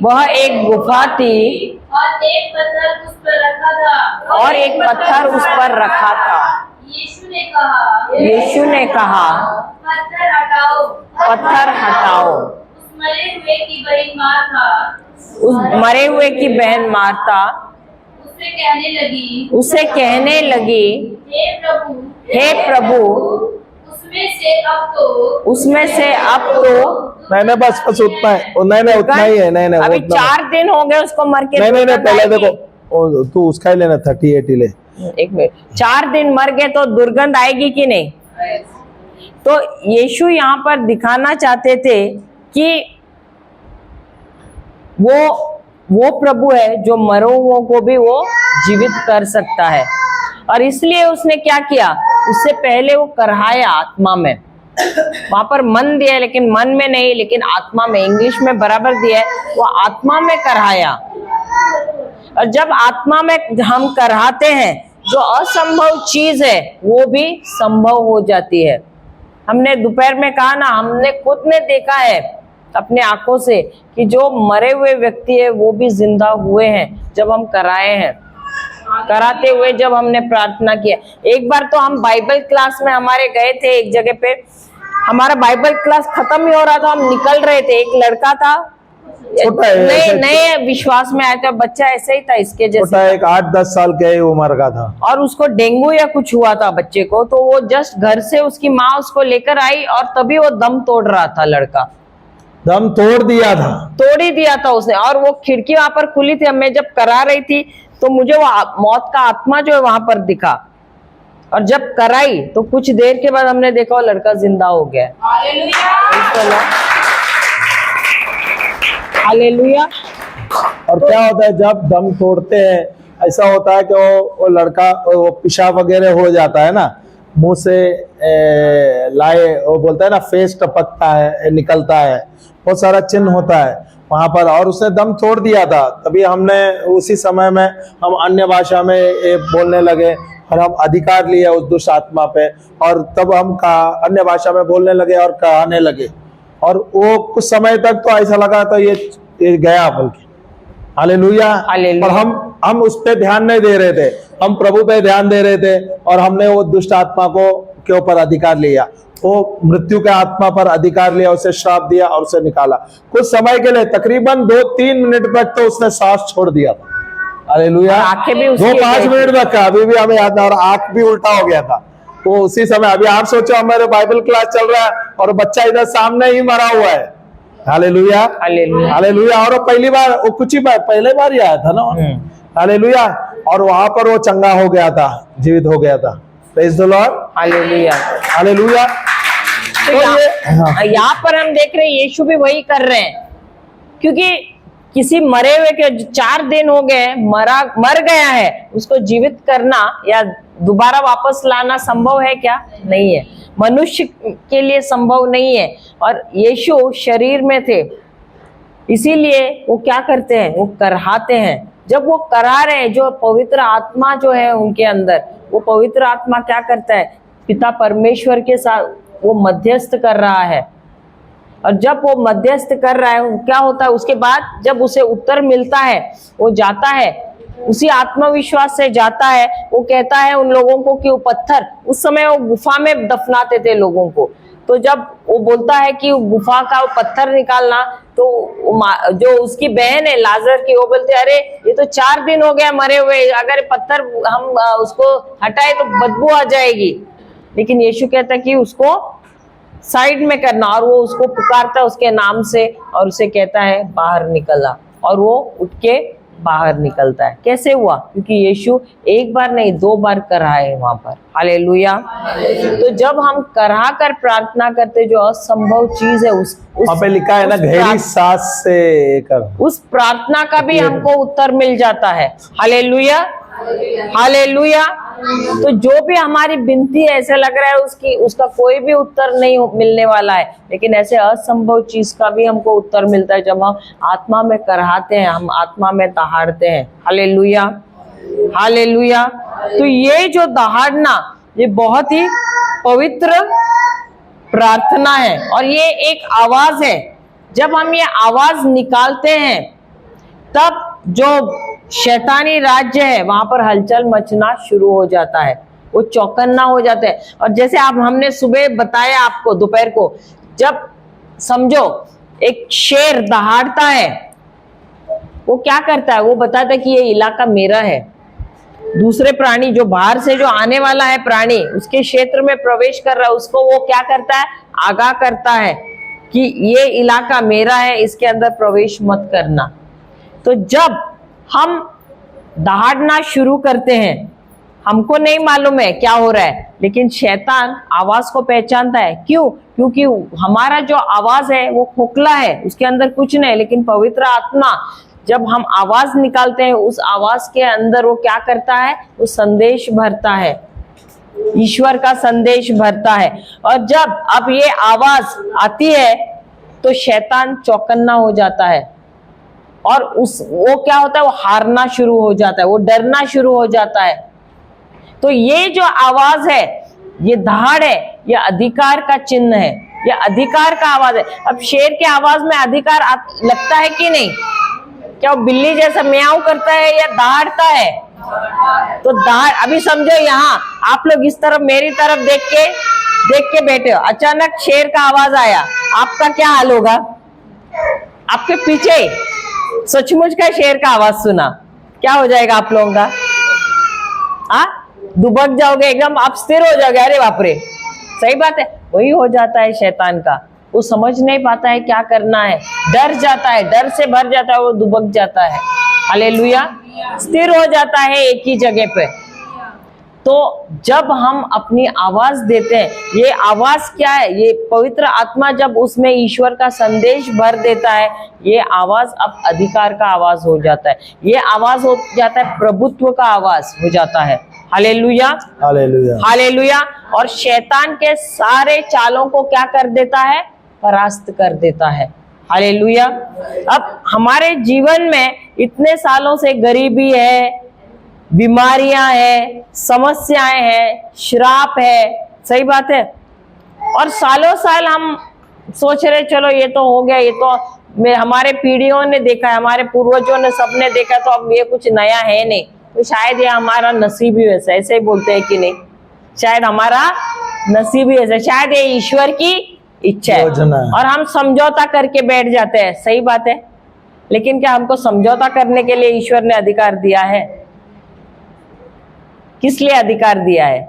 वह एक गुफा थी और एक पत्थर उस पर रखा था। यीशु ने कहा पत्थर हटाओ। उस मरे हुए की बहन मार्था उसे कहने लगी हे प्रभु उसमें से अब तो नहीं बस उतना है, नहीं उतना ही है, नहीं अभी 4 दिन हो गए उसको मर के। नहीं पहले देखो, तू उसका ही लेना, 38 ही ले। एक मिनट, 4 दिन मर गए तो दुर्गंध आएगी कि नहीं? तो यीशु यहाँ पर दिखाना चाहते थे कि वो प्रभु है जो मरे हुओं को भी वो जीवित कर सकता है। और इसलिए उसने क्या किया, उससे पहले वो करहाया आत्मा में। वहां पर मन दिया है लेकिन मन में नहीं, लेकिन आत्मा में, इंग्लिश में बराबर दिया है, वो आत्मा में करहाया। और जब आत्मा में हम कराते हैं, जो असंभव चीज है वो भी संभव हो जाती है। हमने दोपहर में कहा ना, हमने खुद ने देखा है अपने आंखों से कि जो मरे हुए व्यक्ति है वो भी जिंदा हुए हैं जब हम कराए हैं, कराते हुए जब हमने प्रार्थना किया। एक बार तो हम बाइबल क्लास में हमारे गए थे एक जगह पे, हमारा बाइबल क्लास खत्म ही हो रहा था, हम निकल रहे थे, एक लड़का था नए विश्वास में आया था, बच्चा ऐसे ही था इसके जैसे, एक 8-10 साल के उम्र का था, और उसको डेंगू या कुछ हुआ था बच्चे को। तो वो जस्ट घर से उसकी माँ उसको लेकर आई और तभी वो दम तोड़ रहा था, लड़का दम तोड़ दिया था, तोड़ ही दिया था उसने। और वो खिड़की वहां पर खुली थी, मैं जब करा रही थी तो मुझे वो मौत का आत्मा जो है वहां पर दिखा, और जब कराई तो कुछ देर के बाद हमने देखा वो लड़का जिंदा हो गया। हालेलुया। और क्या होता है जब दम तोड़ते हैं, ऐसा होता है कि वो लड़का वो पेशाब वगैरह हो जाता है ना, मुंह से लाए, वो बोलता है ना, फेस टपकता है, निकलता है, बहुत सारा चिन्ह होता है वहां पर, और उसने दम तोड़ दिया था। तभी हमने उसी समय में हम अन्य भाषा में बोलने लगे और हम अधिकार लिया उस दुष्ट आत्मा पे, और तब हम अन्य भाषा में बोलने लगे और कहने लगे, और वो कुछ समय तक तो ऐसा लगा तो ये गया, बल्कि हालेलुया। और हम उस पे ध्यान नहीं दे रहे थे, हम प्रभु पे ध्यान दे रहे थे, और हमने वो दुष्ट आत्मा को के ऊपर अधिकार लिया, वो मृत्यु के आत्मा पर अधिकार लिया, उसे श्राप दिया और उसे निकाला। कुछ समय के लिए तकरीबन 2-3 मिनट तक तो उसने सांस छोड़ दिया था, हालेलुया, आंखें भी 2-5 मिनट तक का, अभी भी हमें याद है, और आंख भी उल्टा हो गया था। तो उसी समय, अभी आप सोचो हमारे बाइबल क्लास चल रहा है और बच्चा इधर सामने ही मरा हुआ है, हालेलुया हालेलुया। और वो पहली बार, वो कुछ ही पहले बार ही आया था ना, हालेलुया, और वहां पर वो चंगा हो गया था, जीवित हो गया था। Praise the Lord, hallelujah hallelujah. तो यहाँ पर हम देख रहे हैं यीशु भी वही कर रहे हैं, क्योंकि किसी मरे हुए के 4 दिन हो गए, मर गया है, उसको जीवित करना या दोबारा वापस लाना संभव है क्या? नहीं है, मनुष्य के लिए संभव नहीं है। और यीशु शरीर में थे, इसीलिए वो क्या करते हैं, वो कराते हैं। जब वो करा रहे हैं, जो पवित्र आत्मा जो है उनके अंदर, वो पवित्र आत्मा क्या करता है, पिता परमेश्वर के साथ वो मध्यस्थ कर रहा है। और जब वो मध्यस्थ कर रहा है, क्या होता है उसके बाद, जब उसे उत्तर मिलता है, वो जाता है, उसी आत्मविश्वास से जाता है, वो कहता है उन लोगों को कि वो पत्थर, उस समय वो गुफा में दफनाते थे लोगों को, तो जब वो बोलता है कि गुफा का वो पत्थर निकालना, तो जो उसकी बहन है लाजर की, वो बोलते अरे ये तो 4 दिन हो गया मरे हुए, अगर पत्थर हम उसको हटाए तो बदबू आ जाएगी। लेकिन यीशु कहता है कि उसको साइड में करना, और वो उसको पुकारता है उसके नाम से, और उसे कहता है बाहर निकला, और वो उठ के बाहर निकलता है। कैसे हुआ? क्योंकि यीशु एक बार नहीं 2 बार कराए वहां पर, हालेलुया। तो जब हम करा कर प्रार्थना करते, जो असंभव चीज है वहां पे लिखा है ना, गहरी सांस से कर, उस प्रार्थना का भी हमको उत्तर मिल जाता है, हालेलुया हालेलुया। तो जो भी हमारी विनती है, ऐसा लग रहा है उसका कोई भी उत्तर नहीं मिलने वाला है, लेकिन ऐसे असंभव चीज का भी हमको उत्तर मिलता है जब हम आत्मा में कराते हैं, हम आत्मा में दहाड़ते हैं, हालेलुया हालेलुया। तो ये जो दहाड़ना, ये बहुत ही पवित्र प्रार्थना है, और ये एक आवाज है। जब हम ये आवाज निकालते हैं, तब जो शैतानी राज्य है वहां पर हलचल मचना शुरू हो जाता है, वो चौकन्ना हो जाता है। और जैसे हमने सुबह बताया आपको, दोपहर को, जब समझो एक शेर दहाड़ता है, वो क्या करता है, वो बताता है कि ये इलाका मेरा है। दूसरे प्राणी जो बाहर से जो आने वाला है प्राणी, उसके क्षेत्र में प्रवेश कर रहा है, उसको वो क्या करता है, आगाह करता है कि ये इलाका मेरा है, इसके अंदर प्रवेश मत करना। तो जब हम दहाड़ना शुरू करते हैं, हमको नहीं मालूम है क्या हो रहा है, लेकिन शैतान आवाज को पहचानता है। क्यों? क्योंकि हमारा जो आवाज है वो खोखला है, उसके अंदर कुछ नहीं, लेकिन पवित्र आत्मा जब हम आवाज निकालते हैं, उस आवाज के अंदर वो क्या करता है, वो संदेश भरता है, ईश्वर का संदेश भरता है। और जब अब ये आवाज आती है तो शैतान चौकन्ना हो जाता है, और वो क्या होता है, वो हारना शुरू हो जाता है, वो डरना शुरू हो जाता है। तो ये जो आवाज है, ये दहाड़ है, ये अधिकार का चिन्ह है, ये अधिकार का आवाज है। अब शेर के आवाज में अधिकार लगता है कि नहीं? क्या वो बिल्ली जैसा म्याऊं करता है या दहाड़ता है? तो दहाड़, अभी समझो यहाँ आप लोग इस तरफ मेरी तरफ देख के बैठे हो, अचानक शेर का आवाज आया, आपका क्या हाल होगा? आपके पीछे सचमुच का शेर का आवाज सुना, क्या हो जाएगा आप लोगों का? दुबक जाओगे एकदम, आप स्थिर हो जाओगे, अरे बाप रे। सही बात है, वही हो जाता है शैतान का। वो समझ नहीं पाता है क्या करना है, डर जाता है, डर से भर जाता है, वो दुबक जाता है। हालेलुया, स्थिर हो जाता है एक ही जगह पे। तो जब हम अपनी आवाज देते हैं, ये आवाज क्या है? ये पवित्र आत्मा जब उसमें ईश्वर का संदेश भर देता है, ये आवाज अब अधिकार का आवाज हो जाता है, ये आवाज हो जाता है प्रभुत्व का आवाज हो जाता है। Hallelujah, hallelujah, hallelujah. और शैतान के सारे चालों को क्या कर देता है? परास्त कर देता है। हालेलुया। अब हमारे जीवन में इतने सालों से गरीबी है, बीमारियां है, समस्याएं हैं, श्राप है, सही बात है। और सालों साल हम सोच रहे चलो ये तो हो गया, ये तो हमारे पीढ़ियों ने देखा है, हमारे पूर्वजों ने सबने देखा, तो अब ये कुछ नया है नहीं। तो शायद ये हमारा नसीब ही वैसा, ऐसे ही बोलते हैं कि नहीं? शायद हमारा नसीब ही ऐसा, शायद ये ईश्वर की इच्छा है, और हम समझौता करके बैठ जाते हैं। सही बात है, लेकिन क्या हमको समझौता करने के लिए ईश्वर ने अधिकार दिया है? किस लिए अधिकार दिया है?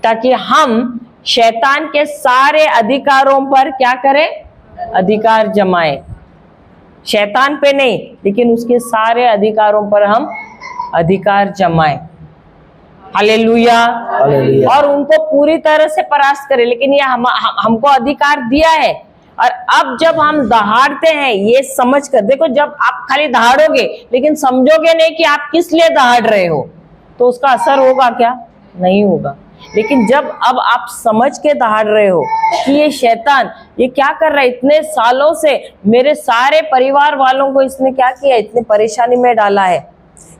ताकि हम शैतान के सारे अधिकारों पर क्या करें? अधिकार जमाएं। शैतान पे नहीं, लेकिन उसके सारे अधिकारों पर हम अधिकार जमाएं। हालेलुया। और उनको पूरी तरह से परास्त करें। लेकिन ये हमको अधिकार दिया है। और अब जब हम दहाड़ते हैं, ये समझ कर देखो, जब आप खाली दहाड़ोगे लेकिन समझोगे नहीं कि आप किस लिए दहाड़ रहे हो, तो उसका असर होगा क्या? नहीं होगा। लेकिन जब अब आप समझ के दहाड़ रहे हो कि ये शैतान ये क्या कर रहा है, इतने सालों से मेरे सारे परिवार वालों को इसने क्या किया, इतनी परेशानी में डाला है,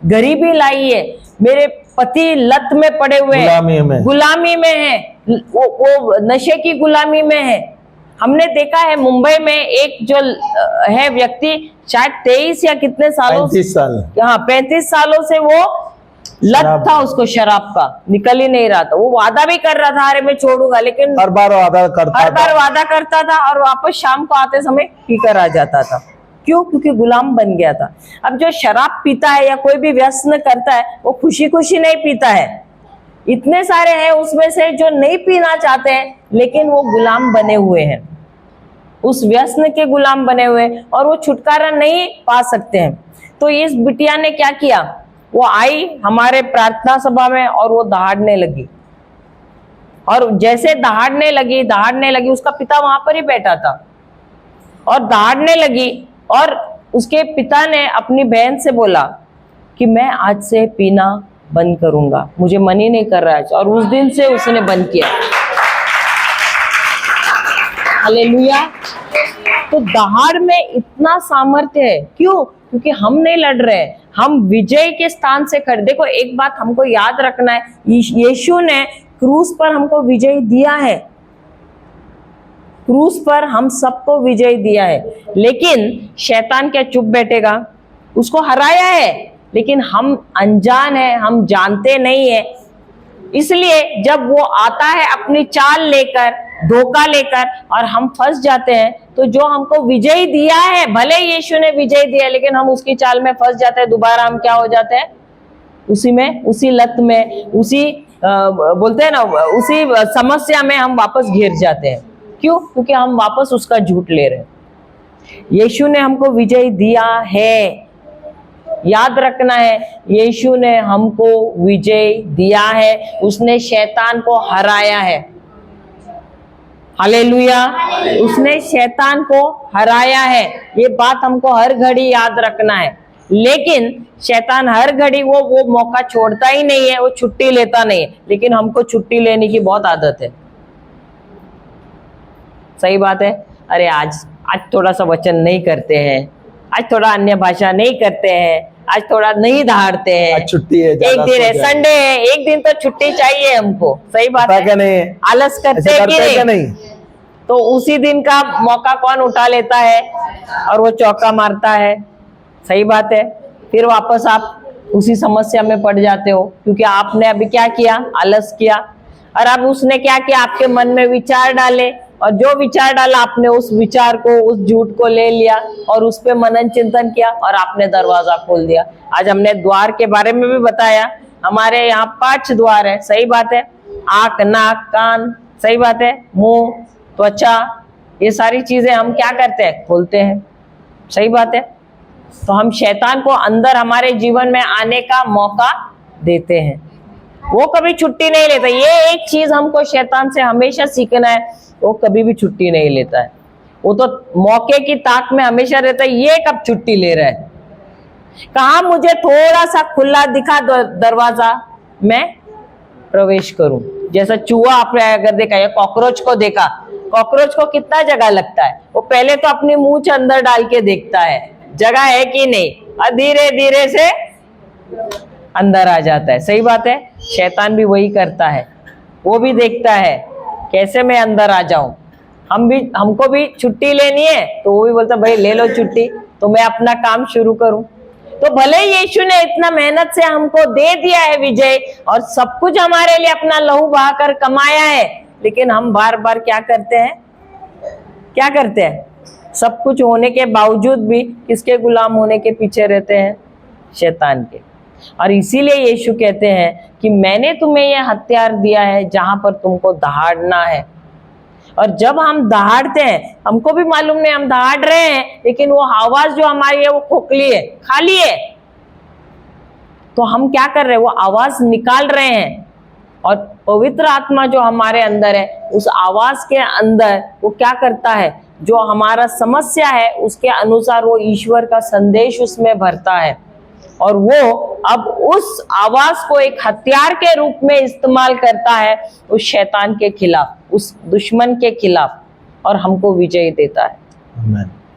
गरीबी लाई है, मेरे पति लत में पड़े हुए हैं, गुलामी में है, वो नशे की गुलामी में है। हमने देखा है मुंबई में एक जो है व्यक्ति, शायद 23 या कितने सालों 35 साल, हाँ 35 सालों से वो लत था उसको, शराब का, निकल ही नहीं रहा था। वो वादा भी कर रहा था, अरे मैं छोड़ूंगा, लेकिन हर बार वादा करता था और वापस शाम को आते समय पीकर आ जाता था। क्यों? क्योंकि गुलाम बन गया था। अब जो शराब पीता है या कोई भी व्यसन करता है, वो खुशी खुशी नहीं पीता है। इतने सारे हैं उसमें से जो नहीं पीना चाहते हैं, लेकिन वो गुलाम बने हुए हैं, उस व्यसन के गुलाम बने हुए हैं, और वो छुटकारा नहीं पा सकते हैं। तो इस बिटिया ने क्या किया, वो आई हमारे प्रार्थना सभा में और वो दहाड़ने लगी। और जैसे दहाड़ने लगी, उसका पिता वहां पर ही बैठा था और दहाड़ने लगी। और उसके पिता ने अपनी बहन से बोला कि मैं आज से पीना बंद करूंगा, मुझे मन ही नहीं कर रहा है। और उस दिन से उसने बंद किया। हालेलुया। तो दहाड़ में इतना सामर्थ्य है। क्यों? क्योंकि हम नहीं लड़ रहे, हम विजय के स्थान से खड़े। देखो, एक बात हमको याद रखना है, यीशु ने क्रूस पर हमको विजय दिया है, क्रूस पर हम सबको विजय दिया है। लेकिन शैतान क्या चुप बैठेगा? उसको हराया है, लेकिन हम अनजान है, हम जानते नहीं है। इसलिए जब वो आता है अपनी चाल लेकर, धोखा लेकर, और हम फंस जाते हैं, तो जो हमको विजय दिया है, भले यीशु ने विजय दिया, लेकिन हम उसकी चाल में फंस जाते हैं। दोबारा हम क्या हो जाते हैं? उसी में, उसी लत में, उसी बोलते हैं ना, उसी समस्या में हम वापस घिर जाते हैं। क्यों? क्योंकि हम वापस उसका झूठ ले रहे हैं। यीशु ने हमको विजय दिया है, याद रखना है, यीशु ने हमको विजय दिया है, उसने शैतान को हराया है। हालेलुया। उसने शैतान को हराया है, ये बात हमको हर घड़ी याद रखना है। लेकिन शैतान हर घड़ी वो मौका छोड़ता ही नहीं है, वो छुट्टी लेता नहीं है। लेकिन हमको छुट्टी लेने की बहुत आदत है। सही बात है, अरे आज थोड़ा सा वचन नहीं करते हैं, आज थोड़ा अन्य भाषा नहीं करते हैं, आज थोड़ा नहीं दहाड़ते हैं, आज छुट्टी है, एक ज्यादा दिन सो है, जाए। संडे है, एक दिन तो छुट्टी चाहिए हमको। सही बात पता है क्या नहीं? आलस करते ऐसे हैं कि करते हैं क्या नहीं? नहीं? तो उसी दिन का मौका कौन उठा लेता है और वो चौका मारता है। सही बात है। फिर वापस आप उसी समस्या में पड़ जाते हो, क्योंकि आपने अभी क्या किया? आलस किया। और अब उसने क्या किया? आपके मन में विचार डाले, और जो विचार डाला आपने उस विचार को, उस झूठ को ले लिया और उस पे मनन चिंतन किया और आपने दरवाजा खोल दिया। आज हमने द्वार के बारे में भी बताया। हमारे यहाँ 5 द्वार है। सही बात है। आंख, नाक, कान, सही बात है, मुंह, त्वचा, ये सारी चीजें हम क्या करते हैं? खोलते हैं। सही बात है। तो हम शैतान को अंदर हमारे जीवन में आने का मौका देते हैं। वो कभी छुट्टी नहीं लेता। ये एक चीज हमको शैतान से हमेशा सीखना है, वो कभी भी छुट्टी नहीं लेता है। वो तो मौके की ताक में हमेशा रहता है, ये कब छुट्टी ले रहा है? कहा मुझे थोड़ा सा खुला दिखा दरवाजा, मैं प्रवेश करूं। जैसा चूहा आपने अगर देखा या कॉकरोच को देखा, कॉकरोच को कितना जगह लगता है? वो पहले तो अपनी मूंछ अंदर डाल के देखता है जगह है कि नहीं, और धीरे धीरे से अंदर आ जाता है। सही बात है। शैतान भी वही करता है, वो भी देखता है कैसे मैं अंदर आ जाऊं। हमको भी छुट्टी लेनी है, तो वो भी बोलता भाई ले लो छुट्टी, तो मैं अपना काम शुरू करूं। तो भले यीशु ने इतना मेहनत से हमको दे दिया है विजय, और सब कुछ हमारे लिए अपना लहू बहाकर कमाया है, लेकिन हम बार बार क्या करते हैं? क्या करते हैं? सब कुछ होने के बावजूद भी किसके गुलाम होने के पीछे रहते हैं? शैतान के। और इसीलिए यीशु कहते हैं कि मैंने तुम्हें यह हथियार दिया है जहां पर तुमको दहाड़ना है। और जब हम दहाड़ते हैं, हमको भी मालूम नहीं हम दहाड़ रहे हैं, लेकिन वो आवाज जो हमारी है वो खोखली है, खाली है। तो हम क्या कर रहे हैं? वो आवाज निकाल रहे हैं। और पवित्र आत्मा जो हमारे अंदर है, उस आवाज के अंदर वो क्या करता है? जो हमारा समस्या है उसके अनुसार वो ईश्वर का संदेश उसमें भरता है, और वो अब उस आवाज को एक हथियार के रूप में इस्तेमाल करता है उस शैतान के खिलाफ, उस दुश्मन के खिलाफ, और हमको विजय देता है।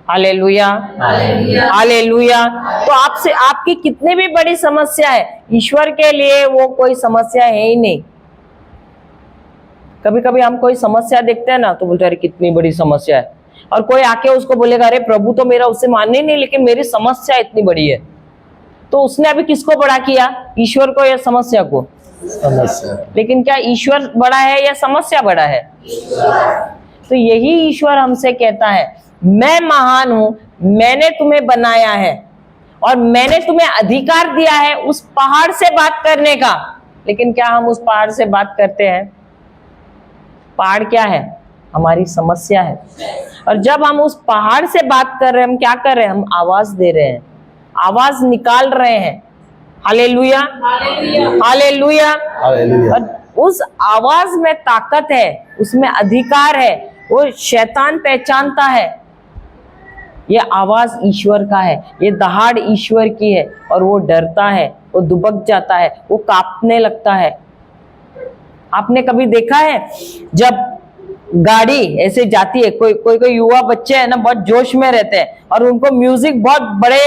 Hallelujah, hallelujah. तो आपसे आपकी कितनी भी बड़ी समस्या है, ईश्वर के लिए वो कोई समस्या है ही नहीं। कभी कभी हम कोई समस्या देखते हैं ना, तो बोलते हैं अरे कितनी बड़ी समस्या है, और कोई आके उसको बोलेगा अरे प्रभु तो मेरा उससे मानने नहीं, लेकिन मेरी समस्या इतनी बड़ी है। तो उसने अभी किसको बड़ा किया? ईश्वर को या समस्या को? समस्या। लेकिन क्या ईश्वर बड़ा है या समस्या बड़ा है? तो यही ईश्वर हमसे कहता है, मैं महान हूं, मैंने तुम्हें बनाया है, और मैंने तुम्हें अधिकार दिया है उस पहाड़ से बात करने का। लेकिन क्या हम उस पहाड़ से बात करते हैं? पहाड़ क्या है? हमारी समस्या है। और जब हम उस पहाड़ से बात कर रहे हैं, हम क्या कर रहे हैं? हम आवाज दे रहे हैं, आवाज निकाल रहे हैं। Hallelujah, hallelujah. और उस आवाज में ताकत है, उसमें अधिकार है। वो शैतान पहचानता है ये आवाज ईश्वर का है, ये दहाड़ ईश्वर की है, और वो डरता है, वो दुबक जाता है, वो कांपने लगता है। आपने कभी देखा है जब गाड़ी ऐसे जाती है, कोई युवा बच्चे हैं ना, बहुत जोश में रहते हैं, और उनको म्यूजिक बहुत बड़े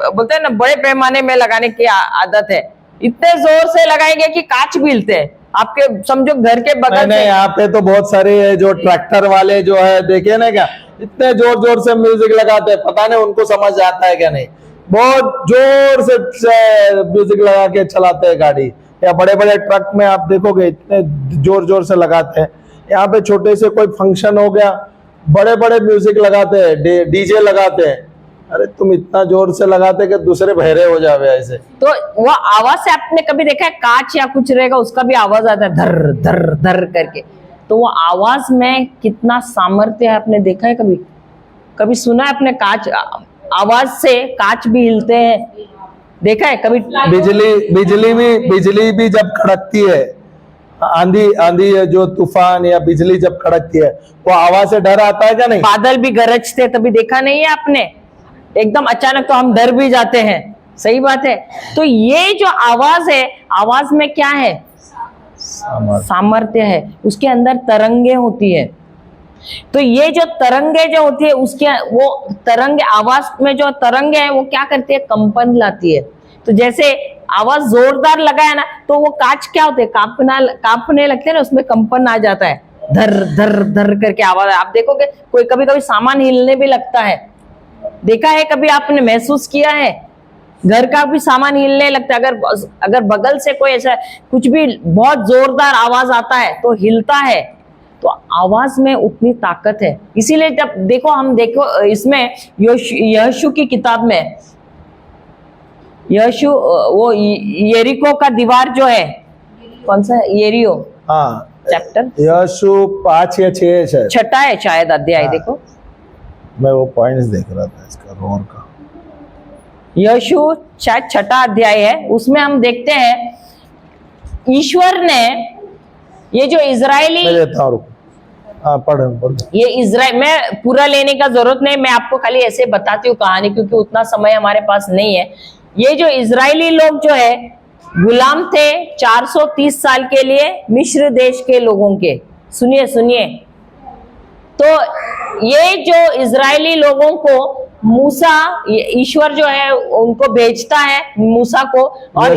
बोलते हैं ना, बड़े पैमाने में लगाने की आदत है। इतने जोर से लगाएंगे कि कांच भी हिलते हैं। आपके समझो घर के बगल से यहाँ पे तो बहुत सारे जो ट्रैक्टर वाले जो है देखे ना, क्या इतने जोर जोर से म्यूजिक लगाते हैं, पता नहीं उनको समझ आता है क्या नहीं। बहुत जोर से म्यूजिक लगा के चलाते हैं गाड़ी, या बड़े बड़े ट्रक में आप देखोगे इतने जोर जोर से लगाते हैं। यहाँ पे छोटे से कोई फंक्शन हो गया, बड़े बड़े म्यूजिक लगाते हैं, डीजे लगाते हैं। अरे तुम इतना जोर से लगाते कि दूसरे बहरे हो जावे ऐसे। तो वो आवाज से आपने कभी देखा है? कांच या कुछ रहेगा उसका भी आवाज आता है धर धर धर करके। तो वो आवाज में कितना सामर्थ्य है, आपने देखा है? कभी कभी सुना है आपने? कांच आवाज से कांच भी हिलते हैं, देखा है कभी? बिजली भी जब कड़कती है, आंधी जो तूफान या बिजली जब कड़कती है, वो आवाज से डर आता है क्या नहीं? बादल भी गरजते तभी देखा नहीं है आपने? एकदम अचानक तो हम डर भी जाते हैं। सही बात है। तो ये जो आवाज है, आवाज में क्या है? सामर्थ्य है। उसके अंदर तरंगे होती है। तो ये जो तरंगे जो होती है उसके वो तरंग आवाज में जो तरंग है वो क्या करती है, कंपन लाती है। तो जैसे आवाज जोरदार लगाया ना तो वो कांच क्या होते हैं, कांपने लगते हैं ना, उसमें कंपन आ जाता है, धर धर धर करके आवाज। आप देखोगे कोई कभी कभी सामान हिलने भी लगता है, देखा है कभी आपने, महसूस किया है, घर का भी सामान हिलने लगता है। अगर बगल से कोई ऐसा कुछ भी बहुत जोरदार आवाज आता है तो हिलता है। तो आवाज में उतनी ताकत है। इसीलिए जब देखो इसमें यहोशू की किताब में यहोशू वो यरीको का दीवार जो है, कौन सा येरियो, हाँ चैप्टर यहोशू 5 या 6 शायद, छठा है शायद अध्याय। हाँ। देखो मैं वो पॉइंट्स देख रहा था इसका रोर का। यहोशू शायद छठा अध्याय है, उसमें हम देखते हैं ईश्वर ने ये जो इजरायली, मैं देता हूँ, पढ़। ये इजराइल, मैं पूरा लेने का जरूरत नहीं, मैं आपको खाली ऐसे बताती हूँ कहानी, क्योंकि उतना समय हमारे पास नहीं है। ये जो इजरायली लोग जो है गुलाम थे 430 साल के लिए मिस्र देश के लोगों के। सुनिए सुनिए, तो ये जो इजरायली लोगों को मूसा, ईश्वर जो है उनको भेजता है मूसा को, और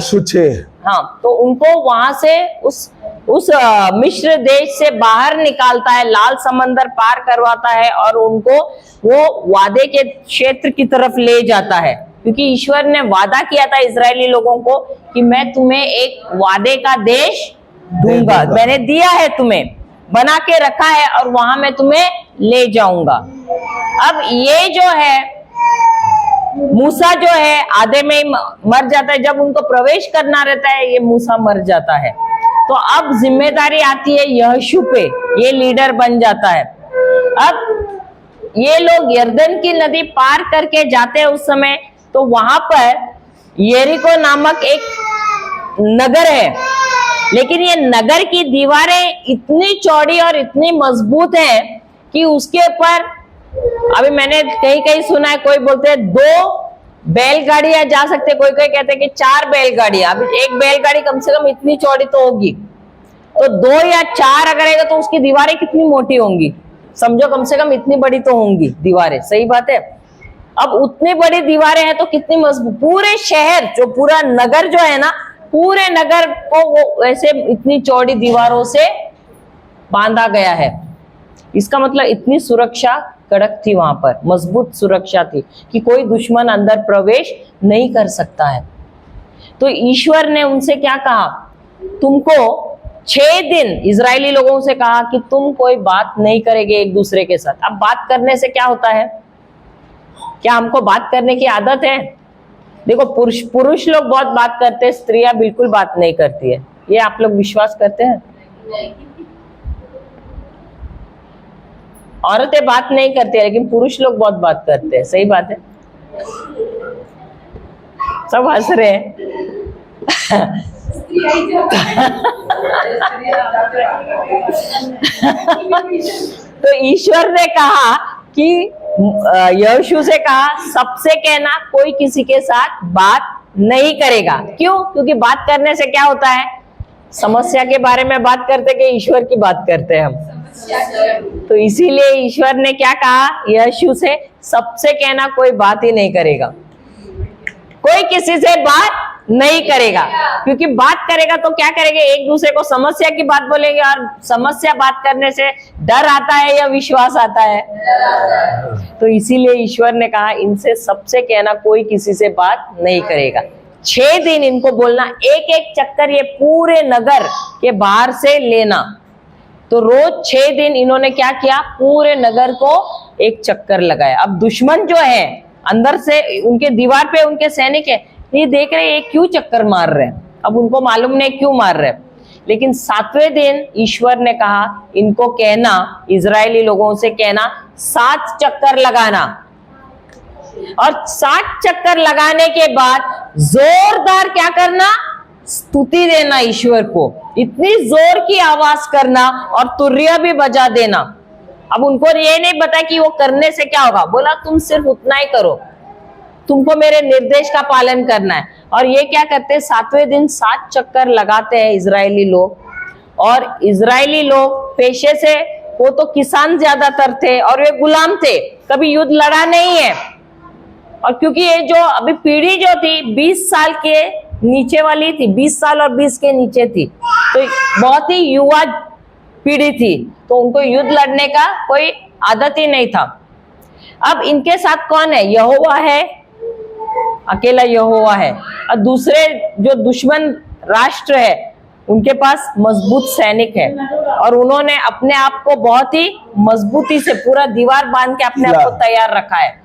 हाँ, तो उनको वहां से उस मिस्र देश से बाहर निकालता है, लाल समंदर पार करवाता है और उनको वो वादे के क्षेत्र की तरफ ले जाता है। क्योंकि ईश्वर ने वादा किया था इजरायली लोगों को कि मैं तुम्हें एक वादे का देश दूंगा, मैंने दिया है, तुम्हें बना के रखा है और वहां मैं तुम्हें ले जाऊंगा। अब ये जो है मूसा जो है आधे में ही मर जाता है, जब उनको प्रवेश करना रहता है ये मूसा मर जाता है। तो अब जिम्मेदारी आती है यहोशू पे, ये लीडर बन जाता है। अब ये लोग यरदन की नदी पार करके जाते हैं उस समय, तो वहां पर यरीको नामक एक नगर है, लेकिन ये नगर की दीवारें इतनी चौड़ी और इतनी मजबूत है कि उसके ऊपर, अभी मैंने कहीं कहीं सुना है, कोई बोलते हैं 2 बैलगाड़ियां जा सकते, कोई कोई कहते हैं कि 4 बैलगाड़ियां। अभी एक बैलगाड़ी कम से कम इतनी चौड़ी तो होगी, तो 2 या 4 अगर रहेगा तो उसकी दीवारें कितनी मोटी होंगी, समझो कम से कम इतनी बड़ी तो होंगी दीवारें, सही बात है। अब उतनी बड़ी दीवारें हैं तो कितनी मजबूत, पूरे शहर जो पूरा नगर जो है ना, पूरे नगर को वो ऐसे इतनी चौड़ी दीवारों से बांधा गया है। इसका मतलब इतनी सुरक्षा कड़क थी वहां पर, मजबूत सुरक्षा थी कि कोई दुश्मन अंदर प्रवेश नहीं कर सकता है। तो ईश्वर ने उनसे क्या कहा, तुमको 6 दिन इजरायली लोगों से कहा कि तुम कोई बात नहीं करेंगे एक दूसरे के साथ। अब बात करने से क्या होता है, क्या हमको बात करने की आदत है? देखो पुरुष लोग बहुत बात करते हैं, स्त्रियां बिल्कुल बात नहीं करती है, ये आप लोग विश्वास करते हैं? औरतें बात नहीं करती है लेकिन पुरुष लोग बहुत बात करते हैं, सही बात है। सब हंस रहे हैं। तो ईश्वर ने कहा कि यहोशू से कहा सबसे कहना कोई किसी के साथ बात नहीं करेगा। क्यों? क्योंकि बात करने से क्या होता है, समस्या के बारे में बात करते कि ईश्वर की बात करते हैं हम। तो इसीलिए ईश्वर ने क्या कहा यहोशू से, सबसे कहना कोई बात ही नहीं करेगा, कोई किसी से बात नहीं करेगा। क्योंकि बात करेगा तो क्या करेंगे, एक दूसरे को समस्या की बात बोलेंगे, और समस्या बात करने से डर आता है या विश्वास आता है? तो इसीलिए ईश्वर ने कहा इनसे सबसे कहना कोई किसी से बात नहीं करेगा। 6 दिन इनको बोलना, एक एक चक्कर ये पूरे नगर के बाहर से लेना। तो रोज 6 दिन इन्होंने क्या किया, पूरे नगर को एक चक्कर लगाया। अब दुश्मन जो है अंदर से, उनके दीवार पे उनके सैनिक है, ये देख रहे हैं क्यों चक्कर मार रहे हैं। अब उनको मालूम नहीं क्यों मार रहे हैं, लेकिन 7वें दिन ईश्वर ने कहा इनको कहना, इजरायली लोगों से कहना 7 चक्कर लगाना। और 7 चक्कर लगाने के बाद जोरदार क्या करना, स्तुति देना ईश्वर को, इतनी जोर की आवाज करना और तुर्रिया भी बजा देना। अब उनको ये नहीं पता कि वो करने से क्या होगा, बोला तुम सिर्फ उतना ही करो, तुमको मेरे निर्देश का पालन करना है। और ये क्या करते हैं, 7वें दिन 7 चक्कर लगाते हैं इजरायली लोग। और इजरायली लोग पेशे से वो तो किसान ज्यादातर थे और वे गुलाम थे, कभी युद्ध लड़ा नहीं है। और क्योंकि ये जो अभी पीढ़ी जो थी 20 साल के नीचे वाली थी, 20 साल और 20 के नीचे थी, तो बहुत ही युवा पीढ़ी थी, तो उनको युद्ध लड़ने का कोई आदत ही नहीं था। अब इनके साथ कौन है? यहोवा है, अकेला यहोवा है। और दूसरे जो दुश्मन राष्ट्र है उनके पास मजबूत सैनिक है, और उन्होंने अपने आप को बहुत ही मजबूती से पूरा दीवार बांध के अपने आप को तैयार रखा है।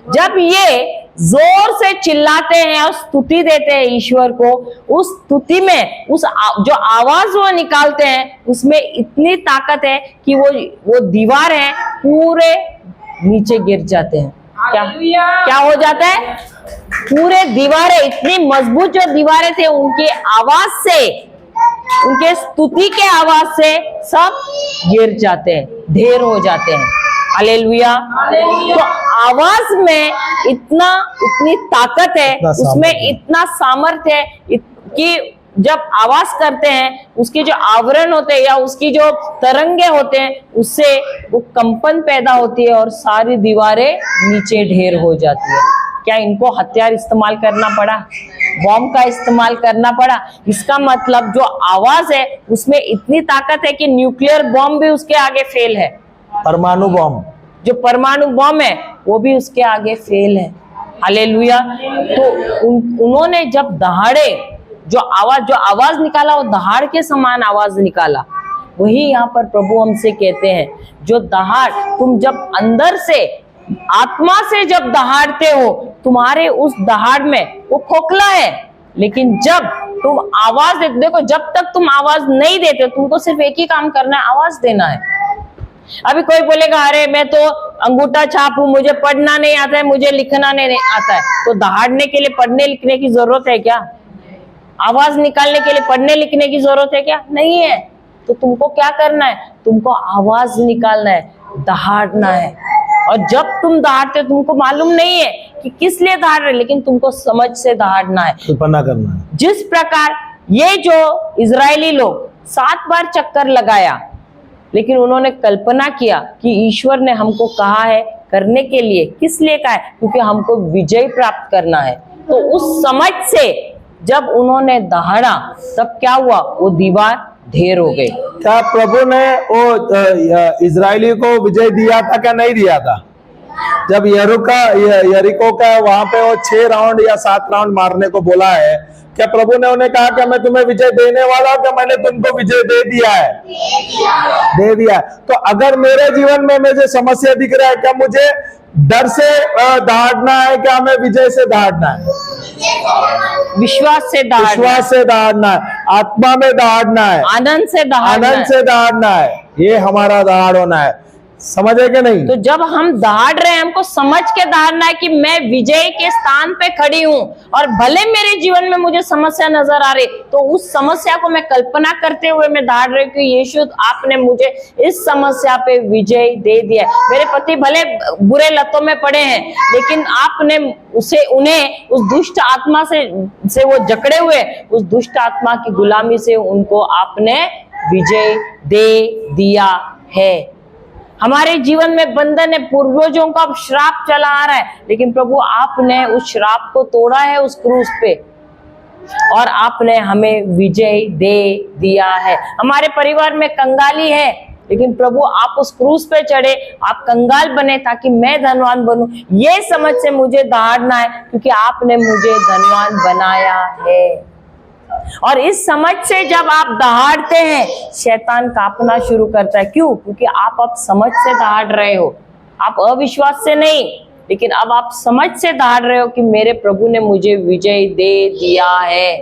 जब ये जोर से चिल्लाते हैं और स्तुति देते हैं ईश्वर को, उस स्तुति में उस जो आवाज वो निकालते हैं उसमें इतनी ताकत है कि वो दीवार है पूरे नीचे गिर जाते हैं। क्या हो जाता है? पूरे दीवारें, इतनी मजबूत जो दीवारें थे, उनकी आवाज से, उनके स्तुति के आवाज से सब गिर जाते हैं, ढेर हो जाते हैं। हालेलुया। तो आवाज में इतनी ताकत है, उसमें इतना सामर्थ्य है कि जब आवाज करते हैं उसके जो आवरण होते हैं या उसकी जो तरंगे होते हैं उससे वो कंपन पैदा होती है और सारी दीवारें नीचे ढेर हो जाती है। क्या इनको हथियार इस्तेमाल करना पड़ा? बॉम्ब का इस्तेमाल करना पड़ा? इसका मतलब जो आवाज है उसमें इतनी ताकत है कि न्यूक्लियर बॉम्ब भी उसके आगे फेल है। परमाणु बॉम्ब, जो परमाणु बॉम्ब है वो भी उसके आगे फेल है। हालेलुया। तो उन्होंने जब दहाड़े जो आवाज निकाला, वो दहाड़ के समान आवाज निकाला। वही यहाँ पर प्रभु हमसे कहते हैं, जो दहाड़ तुम जब अंदर से आत्मा से जब दहाड़ते हो, तुम्हारे उस दहाड़ में वो खोखला है, लेकिन जब तुम आवाज देते, देखो जब तक तुम आवाज नहीं देते तुमको सिर्फ एक ही काम करना है, आवाज देना है। अभी कोई बोलेगा अरे मैं तो अंगूठा छाप हूं, मुझे पढ़ना नहीं आता है, मुझे लिखना नहीं आता है, तो दहाड़ने के लिए पढ़ने लिखने की जरूरत है क्या? आवाज निकालने के लिए पढ़ने लिखने की जरूरत है क्या? नहीं है। तो तुमको क्या करना है? तुमको आवाज निकालना है, दहाड़ना है। और जब तुम दहाड़ते तुमको मालूम नहीं है कि किस लिए दहाड़ रहे, लेकिन तुमको समझ से दहाड़ना है, कल्पना करना है। जिस प्रकार ये जो इजरायली लोग 7 बार चक्कर लगाया, लेकिन उन्होंने कल्पना किया कि ईश्वर ने हमको कहा है करने के लिए। किस लिए कहा है? क्योंकि हमको विजय प्राप्त करना है। तो उस समझ से जब उन्होंने दहाड़ा तब क्या हुआ? वो दीवार ढेर हो गई। क्या प्रभु ने वो इजरायली को विजय दिया था क्या नहीं दिया था? जब यरीको का वहां पे वो 6 राउंड या 7 राउंड मारने को बोला है, क्या प्रभु ने उन्हें कहा कि मैं तुम्हें विजय देने वाला हूं, क्या मैंने तुमको विजय दे दिया है? दे दिया है। तो अगर मेरे जीवन में मुझे समस्या दिख रहा है, क्या मुझे डर से दहाड़ना है, क्या हमें विजय से दहाड़ना है? विश्वास से दहाड़ना, विश्वास से दहाड़ना है, आत्मा में दहाड़ना है, आनंद से दहाड़ना, आनंद से दहाड़ना है। ये हमारा दहाड़ होना है। समझे कि नहीं? तो जब हम दहाड़ रहे हैं, हमको समझ के दहाड़ना है कि मैं विजय के स्थान पे खड़ी हूं, और भले मेरे जीवन में मुझे समस्या नजर आ रही, तो उस समस्या को मैं कल्पना करते हुए मैं दहाड़ रही हूँ कि यीशु आपने मुझे इस समस्या पे विजय दे दिया। मेरे पति भले बुरे लतों में पड़े हैं, लेकिन आपने उन्हें उस दुष्ट आत्मा से वो जकड़े हुए, उस दुष्ट आत्मा की गुलामी से उनको आपने विजय दे दिया है। हमारे जीवन में बंधन है, पूर्वजों का श्राप चला आ रहा है, लेकिन प्रभु आपने उस श्राप को तोड़ा है उस क्रूस पे, और आपने हमें विजय दे दिया है। हमारे परिवार में कंगाली है, लेकिन प्रभु आप उस क्रूस पे चढ़े, आप कंगाल बने ताकि मैं धनवान बनूं। ये समझ से मुझे दहाड़ना है, क्योंकि आपने मुझे धनवान बनाया है। और इस समझ से जब आप दहाड़ते हैं, शैतान कांपना शुरू करता है। क्यों? क्योंकि आप अब समझ से दहाड़ रहे हो, आप अविश्वास से नहीं, लेकिन अब आप समझ से दहाड़ रहे हो कि मेरे प्रभु ने मुझे विजय दे दिया है,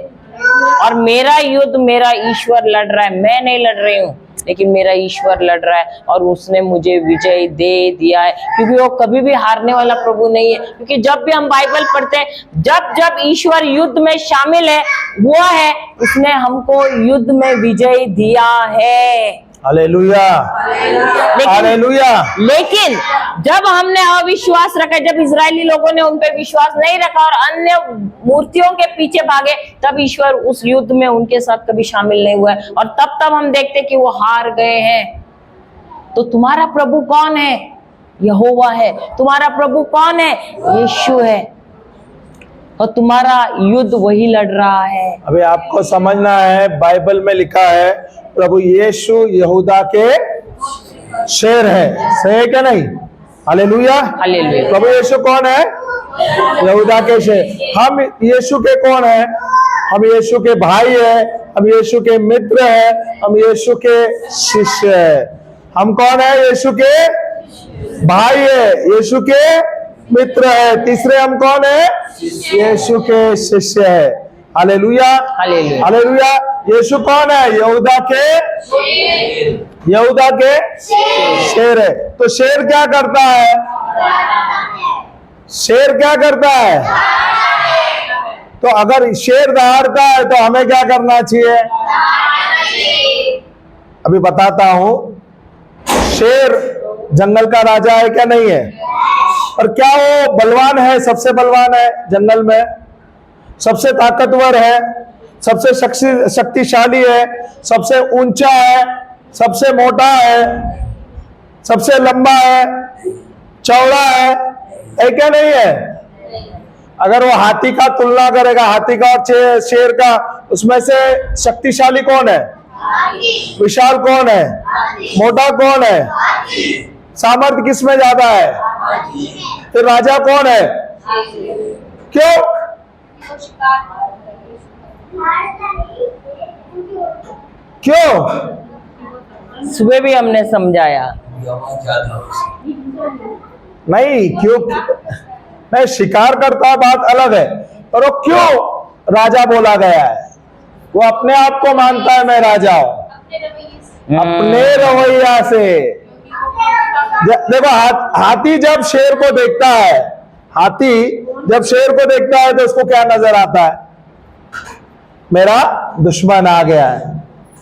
और मेरा युद्ध मेरा ईश्वर लड़ रहा है, मैं नहीं लड़ रही हूं, लेकिन मेरा ईश्वर लड़ रहा है, और उसने मुझे विजय दे दिया है। क्योंकि वो कभी भी हारने वाला प्रभु नहीं है। क्योंकि जब भी हम बाइबल पढ़ते हैं, जब ईश्वर युद्ध में शामिल है हुआ है, उसने हमको युद्ध में विजय दिया है। Hallelujah, hallelujah. लेकिन जब हमने अविश्वास रखा, जब इजरायली लोगों ने उन पे विश्वास नहीं रखा और अन्य मूर्तियों के पीछे भागे, तब ईश्वर उस युद्ध में उनके साथ कभी शामिल नहीं हुआ है, और तब हम देखते कि वो हार गए हैं। तो तुम्हारा प्रभु कौन है? यहोवा है। तुम्हारा प्रभु कौन है? यीशु है। और तुम्हारा युद्ध वही लड़ रहा है। अभी आपको समझना है, बाइबल में लिखा है प्रभु यीशु यहूदा के शेर है। सही है क्या नहीं? हालेलुया। हालेलुया। प्रभु यीशु कौन है? यहूदा के शेर। हम यीशु के कौन है? हम यीशु के भाई है, हम यीशु के मित्र है, हम यीशु के शिष्य है। हम कौन है? यीशु के भाई है, यीशु के मित्र है। तीसरे हम कौन है? यीशु के शिष्य है। हालेलुया। हालेलुया। हालेलुया। यीशु कौन है? यहूदा के शेर है। तो शेर क्या करता है? शेर क्या करता है? तो अगर शेर दहाड़ता है तो हमें क्या करना चाहिए? अभी बताता हूं। शेर जंगल का राजा है क्या? नहीं है। और क्या वो बलवान है? सबसे बलवान है जंगल में, सबसे ताकतवर है, सबसे शक्तिशाली है, सबसे ऊंचा है, सबसे मोटा है, सबसे लंबा है, चौड़ा है क्या नहीं है? अगर वो हाथी का तुलना करेगा, हाथी का और शेर का, उसमें से शक्तिशाली कौन है? विशाल कौन है? मोटा कौन है? सामर्थ्य किसमें ज्यादा है? तो राजा कौन है? क्यों? क्यों? सुबह भी हमने समझाया। नहीं, क्यों नहीं, शिकार करता बात अलग है, पर वो क्यों राजा बोला गया है? वो अपने आप को मानता है मैं राजा हूं, अपने रवैया से। देखो हाथी जब शेर को देखता है, हाथी जब शेर को देखता है तो उसको क्या नजर आता है? मेरा दुश्मन आ गया है।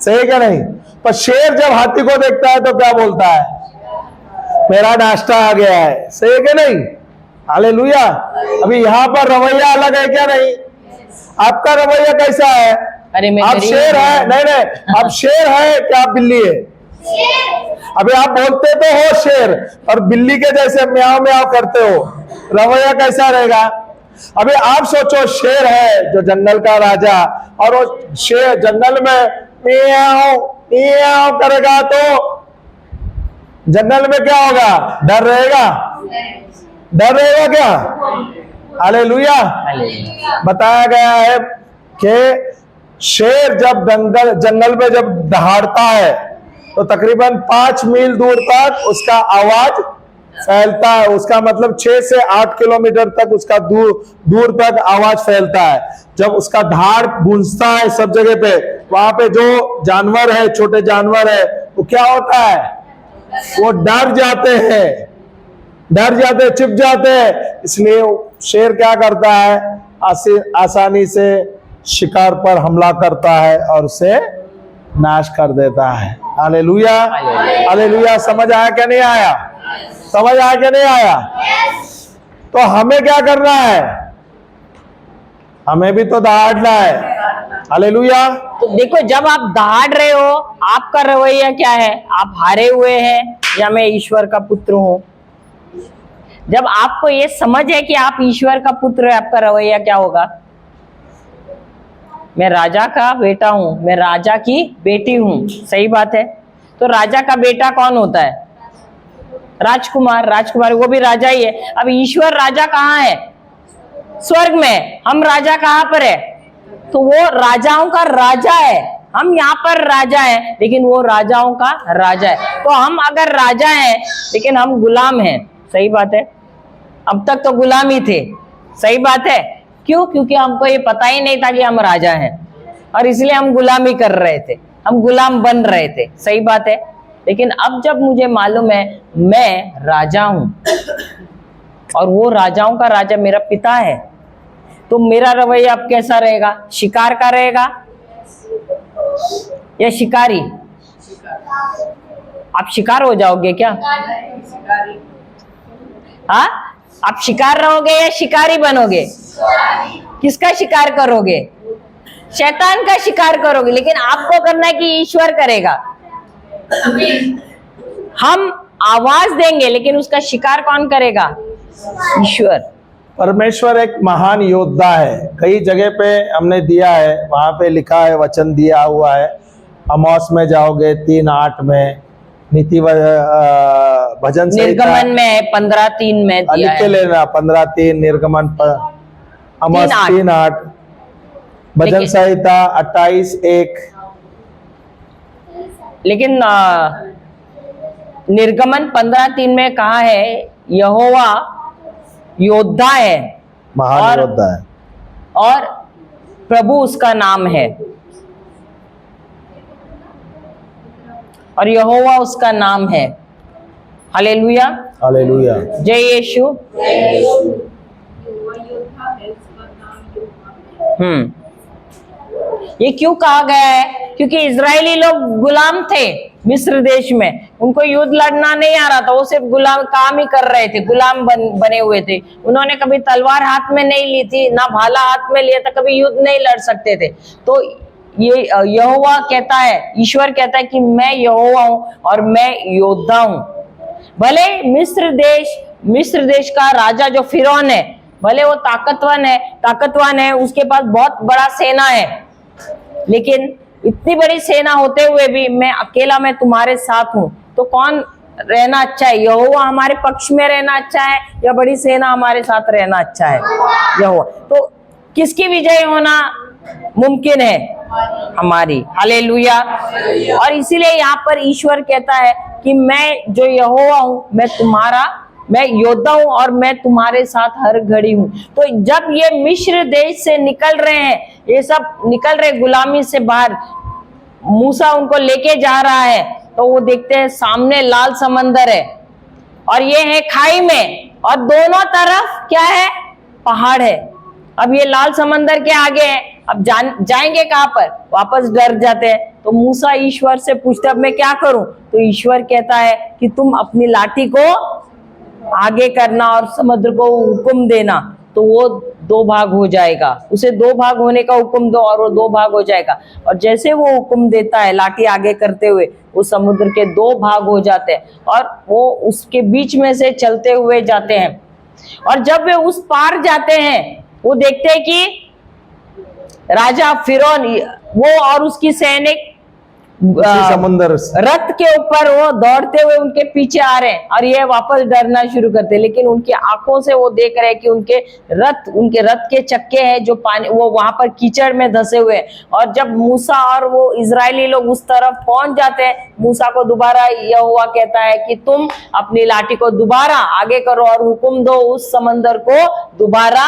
सही क्या नहीं? पर शेर जब हाथी को देखता है तो क्या बोलता है? मेरा नाश्ता आ गया है। सही है क्या नहीं? हालेलुया। अभी यहाँ पर रवैया अलग है क्या नहीं? आपका रवैया कैसा है? अरे आप शेर है? नहीं, आप शेर है क्या आप बिल्ली है? अभी आप बोलते तो हो शेर, और बिल्ली के जैसे म्याऊ म्याऊ करते हो, रवैया कैसा रहेगा? अभी आप सोचो, शेर है जो जंगल का राजा, और वो शेर जंगल में म्याऊ म्याऊ करेगा तो जंगल में क्या होगा? डर रहेगा? डर रहेगा क्या? हालेलुया। बताया गया है कि शेर जब जंगल में जब दहाड़ता है तो तकरीबन 5 मील दूर तक उसका आवाज फैलता है। उसका मतलब 6 से 8 किलोमीटर तक उसका दूर तक आवाज फैलता है। जब उसका धाड़ गूंजता है सब जगह पे, वहां पे जो जानवर है, छोटे जानवर है, वो क्या होता है? वो डर जाते हैं, छिप जाते हैं। इसलिए शेर क्या करता है? आसानी से शिकार पर हमला करता है और उसे नाश कर देता है। हालेलुया। हालेलुया। समझ आया क्या नहीं आया? समझ आया क्या नहीं आया? तो हमें क्या करना है? हमें भी तो दहाड़ना है। हालेलुया। तो देखो, जब आप दहाड़ रहे हो, आपका रवैया क्या है? आप हारे हुए हैं या मैं ईश्वर का पुत्र हूं? जब आपको ये समझ है कि आप ईश्वर का पुत्र है, आपका रवैया क्या होगा? मैं राजा का बेटा हूं, मैं राजा की बेटी हूं। सही बात है। तो राजा का बेटा कौन होता है? राजकुमार। राजकुमार वो भी राजा ही है। अब ईश्वर राजा कहाँ है? स्वर्ग में। हम राजा कहाँ पर है? तो वो राजाओं का राजा है, हम यहाँ पर राजा हैं, लेकिन वो राजाओं का राजा है। तो हम अगर राजा हैं लेकिन हम गुलाम हैं। सही बात है। अब तक तो गुलाम ही थे। सही बात है। क्यों? क्योंकि हमको ये पता ही नहीं था कि हम राजा हैं, और इसलिए हम गुलामी कर रहे थे, हम गुलाम बन रहे थे। सही बात है। लेकिन अब जब मुझे मालूम है मैं राजा हूं और वो राजाओं का राजा मेरा पिता है, तो मेरा रवैया अब कैसा रहेगा? शिकार का रहेगा या शिकारी? आप शिकार हो जाओगे क्या? हाँ, आप शिकार रहोगे या शिकारी बनोगे? किसका शिकार करोगे? शैतान का शिकार करोगे। लेकिन आपको करना है कि ईश्वर करेगा। हम आवाज देंगे, लेकिन उसका शिकार कौन करेगा? ईश्वर। परमेश्वर एक महान योद्धा है। कई जगह पे हमने दिया है, वहां पे लिखा है, वचन दिया हुआ है। अमोस में जाओगे 3:8 में, नीति भजन निर्गमन में 15:3 में दिया लिख के है। लेना, 15:3 निर्गमन अमोस 3:8, भजन संहिता 28:1। लेकिन निर्गमन 15:3 में कहा है यहोवा योद्धा है, महान योद्धा है, और प्रभु उसका नाम है, और यहोवा उसका नाम है। Hallelujah, hallelujah. जय यीशु। ये क्यों कहा गया है? क्योंकि इजरायली लोग गुलाम थे मिस्र देश में, उनको युद्ध लड़ना नहीं आ रहा था, वो सिर्फ गुलाम काम ही कर रहे थे, गुलाम बने हुए थे। उन्होंने कभी तलवार हाथ में नहीं ली थी, ना भाला हाथ में लिया था, कभी युद्ध नहीं लड़ सकते थे। तो ये यहोवा कहता है, ईश्वर कहता है कि मैं यहोवा हूं और मैं योद्धा हूं। भले मिस्र देश का राजा जो फिरौन है, भले वो ताकतवान है, उसके पास बहुत बड़ा सेना है, लेकिन इतनी बड़ी सेना होते हुए भी मैं तुम्हारे साथ हूं। तो कौन रहना अच्छा है? यहोवा हमारे पक्ष में रहना अच्छा है या बड़ी सेना हमारे साथ रहना अच्छा है? यहोवा। तो किसकी विजय होना मुमकिन है? हमारी। हालेलुया। और इसीलिए यहाँ पर ईश्वर कहता है कि मैं जो यहोवा हूं, मैं योद्धा हूं और मैं तुम्हारे साथ हर घड़ी हूं। तो जब ये मिस्र देश से निकल रहे हैं, ये सब निकल रहे गुलामी से बाहर, मूसा उनको लेके जा रहा है, तो वो देखते हैं सामने लाल समंदर है और ये है खाई में, और दोनों तरफ क्या है? पहाड़ है। अब ये लाल समंदर के आगे है, अब जाएंगे कहां पर? वापस डर जाते हैं। तो मूसा ईश्वर से पूछते अब मैं क्या करूं? तो ईश्वर कहता है कि तुम अपनी लाठी को आगे करना और समुद्र को हुक्म देना, तो वो 2 भाग हो जाएगा। उसे 2 भाग होने का हुक्म दो और वो 2 भाग हो जाएगा। और जैसे वो हुक्म देता है लाठी आगे करते हुए, वो समुद्र के 2 भाग हो जाते हैं और वो उसके बीच में से चलते हुए जाते हैं। और जब वे उस पार जाते हैं, वो देखते हैं कि राजा फिरौन वो और उसकी सैनिक समुद्र रथ के ऊपर वो दौड़ते हुए उनके पीछे आ रहे हैं, और ये वापस डरना शुरू करते हैं। लेकिन उनकी आंखों से वो देख रहे हैं कि उनके रथ के चक्के हैं जो पानी, वो वहां पर कीचड़ में धंसे हुए हैं। और जब मूसा और वो इजरायली लोग उस तरफ पहुंच जाते हैं, मूसा को दोबारा यहोवा कहता है कि तुम अपनी लाठी को दोबारा आगे करो और हुक्म दो उस समंदर को दोबारा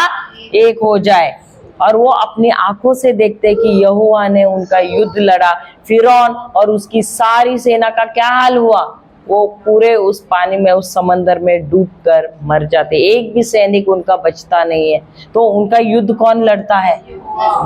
एक हो जाए। और वो अपनी आंखों से देखते कि यहोवा ने उनका युद्ध लड़ा। फिरौन और उसकी सारी सेना का क्या हाल हुआ? वो पूरे उस पानी में, उस समंदर में डूबकर मर जाते, एक भी सैनिक उनका बचता नहीं है। तो उनका युद्ध कौन लड़ता है?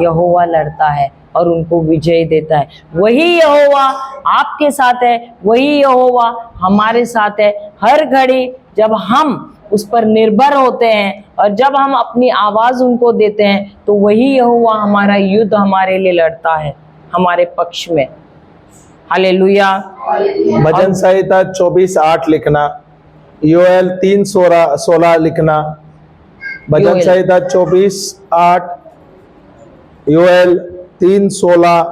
यहोवा लड़ता है और उनको विजय देता है। वही यहोवा आपके साथ है, वही यहोवा हमारे साथ है। हर घड़ी जब हम उस पर निर्भर होते हैं और जब हम अपनी आवाज उनको देते हैं, तो वही यहोवा हमारा युद्ध हमारे लिए लड़ता है, हमारे पक्ष में। हालेलुया। भजन संहिता 24:8 लिखना, योएल 3:16 लिखना, भजन संहिता 24:8, योएल 3:16,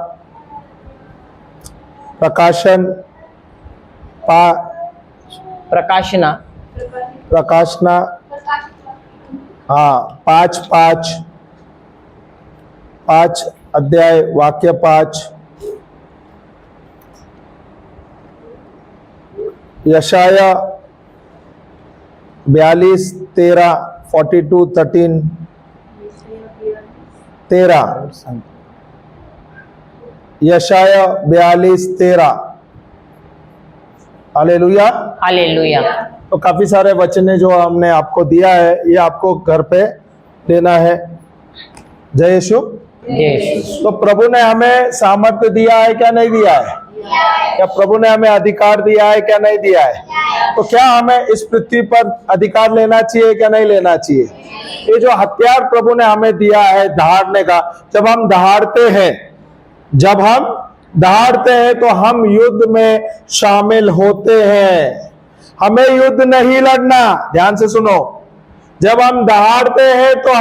प्रकाशना 5 अध्याय वाक्य 5, यशाया 42:13, 42:13, 13, यशाया 42:13। Hallelujah, hallelujah. तो काफी सारे वचन जो हमने आपको दिया है, ये आपको घर पे लेना है। जय यीशु। तो प्रभु ने हमें सामर्थ्य दिया है क्या नहीं दिया है? क्या प्रभु ने हमें अधिकार दिया है क्या नहीं दिया है? तो क्या हमें इस पृथ्वी पर अधिकार लेना चाहिए क्या नहीं लेना चाहिए? ये जो हथियार प्रभु ने हमें दिया है दहाड़ने का, जब हम दहाड़ते हैं, जब हम दहाड़ते हैं तो हम युद्ध में शामिल होते हैं। हमें युद्ध नहीं लड़ना, ध्यान से सुनो। जब हम दहाड़ते हैं तो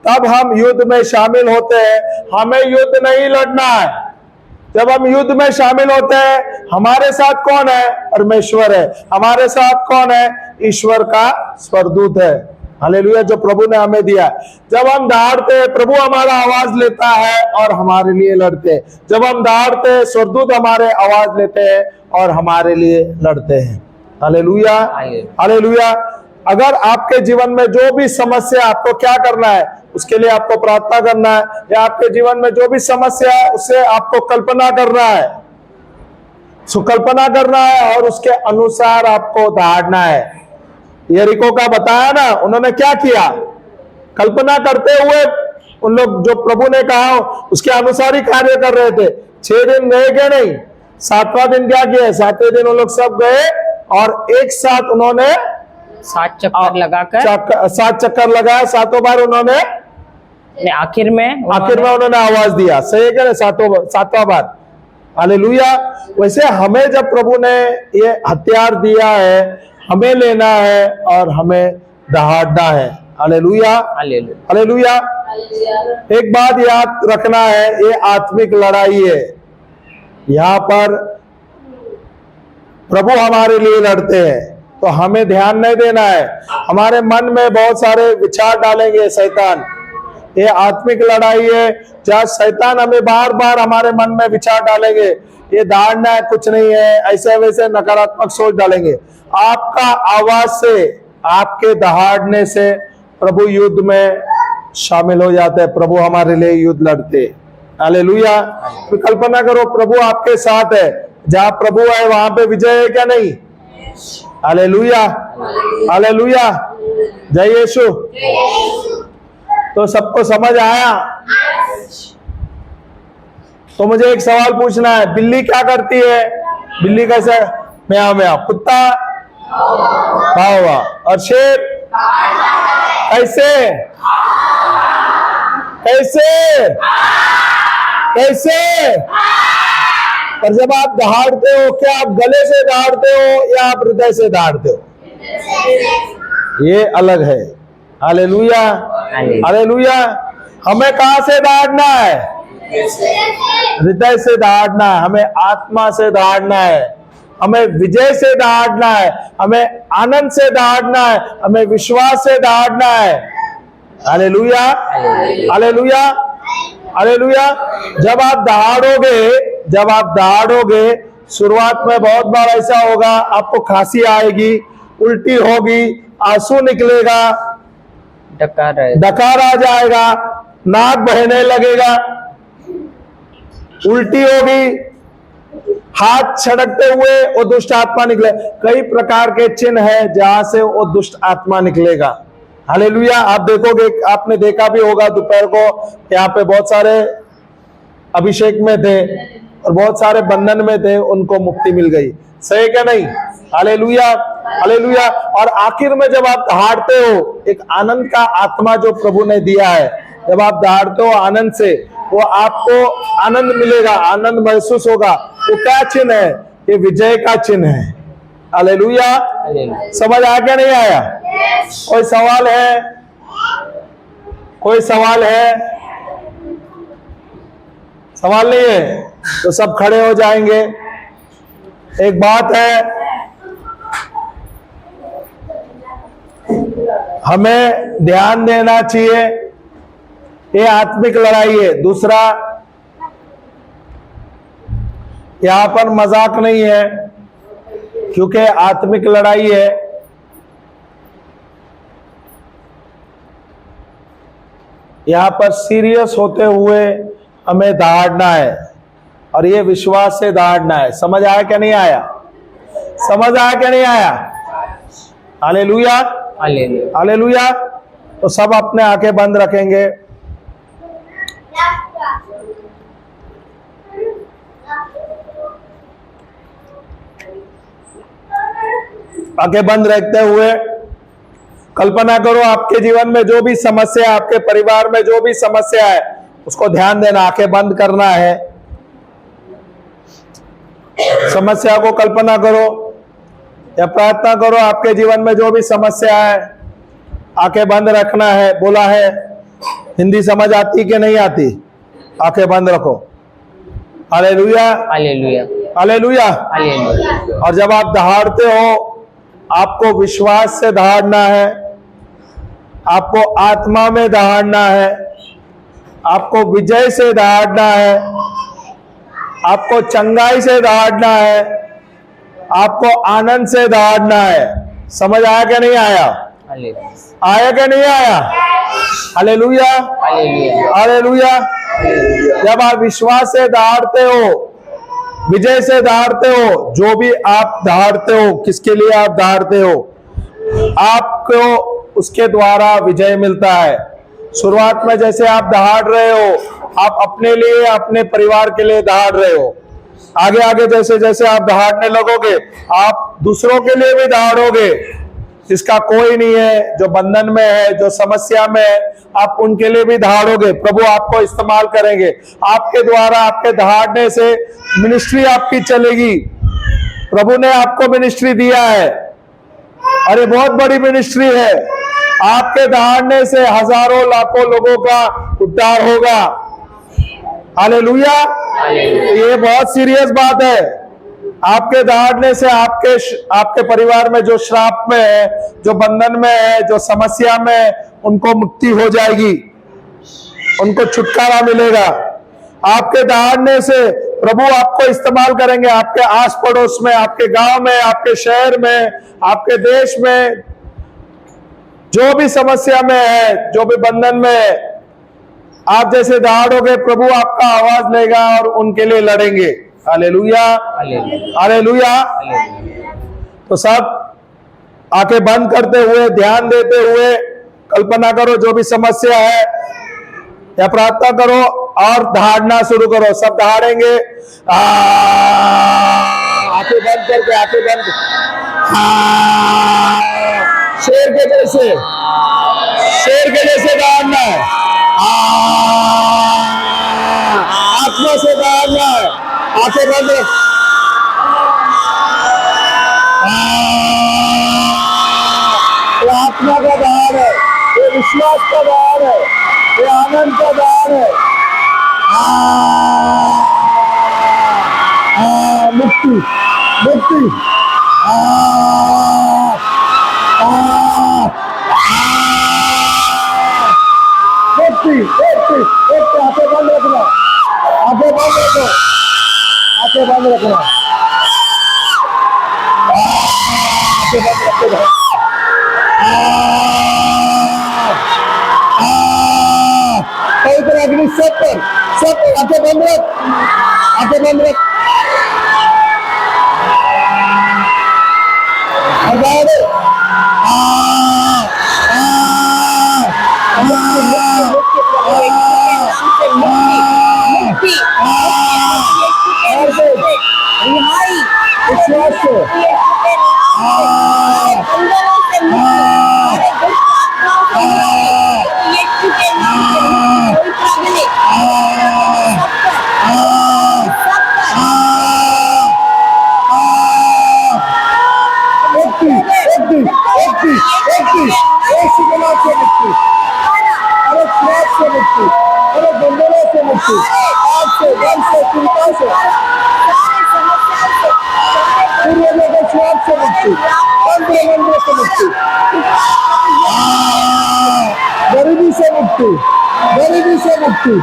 तब हम युद्ध में शामिल होते हैं। हमें युद्ध नहीं लड़ना है। जब हम युद्ध में शामिल होते हैं, हमारे साथ कौन है? परमेश्वर है। हमारे साथ कौन है? ईश्वर का स्वर्गदूत है। हालेलुया, जो प्रभु ने हमें दिया। जब हम दहाड़ते हैं, प्रभु हमारा आवाज लेता है और हमारे लिए लड़ते हैं। जब हम दहाड़ते हैं, स्वर्गदूत हमारे आवाज लेते हैं और हमारे लिए लड़ते हैं। Hallelujah, hallelujah. अगर आपके जीवन में जो भी समस्या, आपको क्या करना है? उसके लिए आपको प्रार्थना करना है। या आपके जीवन में जो भी समस्या है, उससे आपको कल्पना करना है, सुकल्पना करना है और उसके अनुसार आपको दहाड़ना है। यरीको का बताया ना, उन्होंने क्या किया? कल्पना करते हुए उन लोग जो प्रभु ने कहा उसके अनुसार ही कार्य कर रहे थे। 6 दिन गए क्या नहीं? 7वां दिन क्या किया? 7वें दिन उन लोग सब गए और एक साथ उन्होंने 7 चक्कर लगाकर 7 चक्कर लगाया। 7 बार उन्होंने आखिर में उन्होंने आवाज दिया। सही है क्या? 7वां बार। हालेलुया। वैसे हमें जब प्रभु ने ये हथियार दिया है, हमें लेना है और हमें दहाड़ना है। Hallelujah, hallelujah. एक बात याद रखना है, ये आत्मिक लड़ाई है। यहाँ पर प्रभु हमारे लिए लड़ते हैं, तो हमें ध्यान नहीं देना है। हमारे मन में बहुत सारे विचार डालेंगे शैतान। ये आत्मिक लड़ाई है, जहाँ शैतान हमें बार बार हमारे मन में विचार डालेंगे, ये दहाड़ना है, कुछ नहीं है, ऐसे वैसे नकारात्मक सोच डालेंगे। आपका आवाज से, आपके दहाड़ने से प्रभु युद्ध में शामिल हो जाते हैं। प्रभु हमारे लिए युद्ध लड़ते। हालेलुया। तो कल्पना करो, प्रभु आपके साथ है। जहाँ प्रभु है वहां पे विजय है क्या नहीं? Hallelujah, hallelujah. जय यीशु। तो सबको समझ आया? तो मुझे एक सवाल पूछना है, बिल्ली क्या करती है? बिल्ली कैसे? म्याऊं म्याऊं। कुत्ता? वाह वाह। और शेर कैसे? कैसे? कैसे? और जब आप दहाड़ते हो, क्या आप गले से दहाड़ते हो या आप हृदय से दहाड़ते हो? ये अलग है। Hallelujah, hallelujah. हमें कहां से दहाड़ना है? हृदय से दहाड़ना है। हमें आत्मा से दहाड़ना है। हमें विजय से दहाड़ना है। हमें आनंद से दहाड़ना है। हमें विश्वास से दहाड़ना है। Hallelujah, hallelujah, hallelujah. जब आप दहाड़ोगे, शुरुआत में बहुत बार ऐसा होगा, आपको खांसी आएगी, उल्टी होगी, आंसू निकलेगा, डकार आ जाएगा, नाक बहने लगेगा, उल्टी होगी, हाथ छड़कते हुए वो दुष्ट आत्मा निकले। कई प्रकार के चिन्ह है जहां से वो दुष्ट आत्मा निकलेगा। हालेलुया। आप देखोगे, आपने देखा भी होगा, दोपहर को यहाँ पे बहुत सारे अभिषेक में थे और बहुत सारे बंधन में थे, उनको मुक्ति मिल गई। सही क्या नहीं? Hallelujah, hallelujah. और आखिर में जब आप दहाड़ते हो, एक आनंद का आत्मा जो प्रभु ने दिया है, जब आप दहाड़ते हो आनंद से, वो आपको आनंद मिलेगा, आनंद महसूस होगा। वो क्या चिन्ह है? ये विजय का चिन्ह है। हालेलुया। समझ आया क्या नहीं आया? कोई सवाल है? कोई सवाल है? सवाल नहीं है तो सब खड़े हो जाएंगे। एक बात है, हमें ध्यान देना चाहिए, ये आत्मिक लड़ाई है। दूसरा, यहां पर मजाक नहीं है, क्योंकि आत्मिक लड़ाई है। यहां पर सीरियस होते हुए हमें दहाड़ना है और ये विश्वास से दहाड़ना है। समझ आया क्या नहीं आया? समझ आया क्या नहीं आया? Hallelujah, hallelujah. तो सब अपने आंखें बंद रखेंगे। आंखें बंद रखते हुए कल्पना करो, आपके जीवन में जो भी समस्या है, आपके परिवार में जो भी समस्या है, उसको ध्यान देना। आंखें बंद करना है। समस्या को कल्पना करो या प्रार्थना करो। आपके जीवन में जो भी समस्या है, आंखें बंद रखना है। बोला है, हिंदी समझ आती कि नहीं आती? आंखें बंद रखो। Hallelujah, hallelujah, hallelujah. हालेलुया। और जब आप दहाड़ते हो, आपको विश्वास से दहाड़ना है, आपको आत्मा में दहाड़ना है, आपको विजय से दहाड़ना है, आपको चंगाई से दहाड़ना है, आपको आनंद से दहाड़ना है। समझ आया कि नहीं आया? हालेलुया, आया कि नहीं आया? Hallelujah, hallelujah, hallelujah. जब आप विश्वास से दहाड़ते हो, विजय से दहाड़ते हो, जो भी आप दहाड़ते हो, किसके लिए आप दहाड़ते हो, आपको उसके द्वारा विजय मिलता है। शुरुआत में जैसे आप दहाड़ रहे हो, आप अपने लिए, अपने परिवार के लिए दहाड़ रहे हो। आगे आगे जैसे जैसे आप दहाड़ने लगोगे, आप दूसरों के लिए भी दहाड़ोगे। जिसका कोई नहीं है, जो बंधन में है, जो समस्या में है, आप उनके लिए भी दहाड़ोगे। प्रभु आपको इस्तेमाल करेंगे। आपके द्वारा, आपके दहाड़ने से मिनिस्ट्री आपकी चलेगी। प्रभु ने आपको मिनिस्ट्री दिया है, अरे बहुत बड़ी मिनिस्ट्री है। आपके दहाड़ने से हजारों लाखों लोगों का उद्धार होगा। हालेलुया, ये बहुत सीरियस बात है। आपके दहाड़ने से आपके परिवार में जो श्राप में है, जो बंधन में है, जो समस्या में है, उनको मुक्ति हो जाएगी, उनको छुटकारा मिलेगा। आपके दहाड़ने से प्रभु आपको इस्तेमाल करेंगे। आपके आस पड़ोस में, आपके गांव में, आपके शहर में, आपके देश में, जो भी समस्या में है, जो भी बंधन में है, आप जैसे दहाड़ोगे, प्रभु आपका आवाज लेगा और उनके लिए लड़ेंगे। Hallelujah, hallelujah, hallelujah. हालेलुया। तो सब आंखें बंद करते हुए, ध्यान देते हुए कल्पना करो जो भी समस्या है, या प्रार्थना करो और दहाड़ना शुरू करो। सब दहाड़ेंगे। आंखें बंद करके, आंखें बंद। शेर के जैसे, शेर के जैसे दहाड़ना है। आत्मा से दहाड़ना है। आंखें बंद रख। ये आत्मा का दहाड़ है, ये विश्वास का दहाड़ है, ये आनंद का दहाड़ है। मुक्ति, मुक्ति। मुक्ति, मुक्ति, मुक्ति। आंखें बंद रखना, आंखें बंद रखो, आंखें बंद रखना, आंखें बंद रखो। पवित्र अग्नि सब पर, आंखें बंद रख, आंखें बंद रख। विश्वास से अरे श्राप से मुक्ति, अरे बंधनों से मुक्ति, आप से, गम से, चिंता से, पूर्वजों के श्राप से मुक्ति, बंधनों से मुक्ति, गरीबी से मुक्ति, गरीबी से मुक्ति,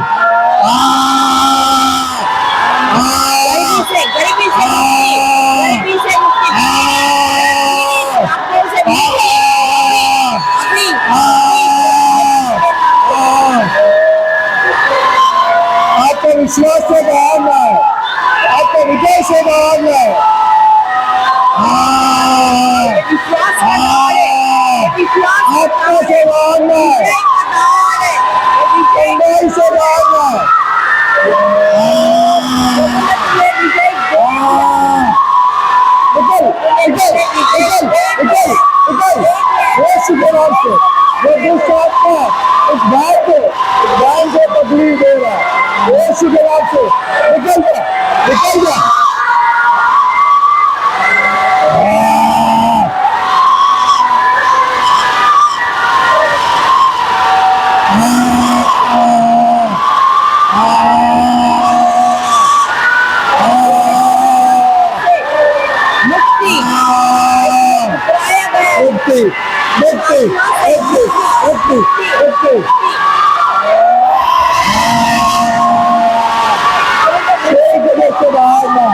आपको विश्वास से दहाड़ना है, आपको विजय से दहाड़ना है। आत्मा से दहाड़ना है, चंगाई से दहाड़ना है। निकल, निकल, निकल, निकल, निकल। यीशु के नाम से जो दुष्ट आत्मा इस भाई को तकलीफ दे रहा है, यीशु के नाम से निकल जा, निकल जा, ओके से बाहर ना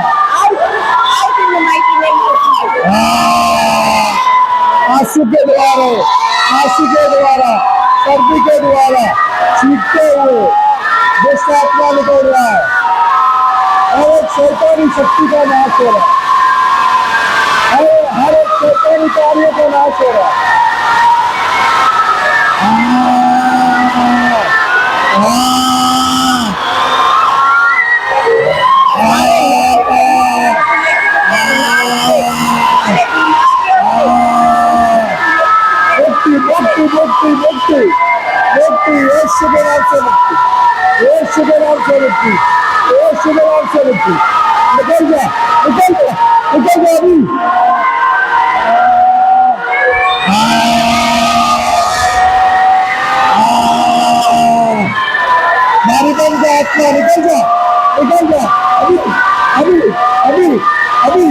आंसू के द्वारा सर्दी के द्वारा छींकते हुए दुष्ट आत्मा निकल रहा है और एक शैतानी शक्ति का नाश हो रहा है हर एक शैतानी कार्यों का नाश हो रहा है मुक्ति यीशु के नाम से मुक्ति यीशु के नाम से मुक्ति यीशु के नाम से मुक्ति निकल जा अभी मारी बन जा आत्मा निकल जा अभी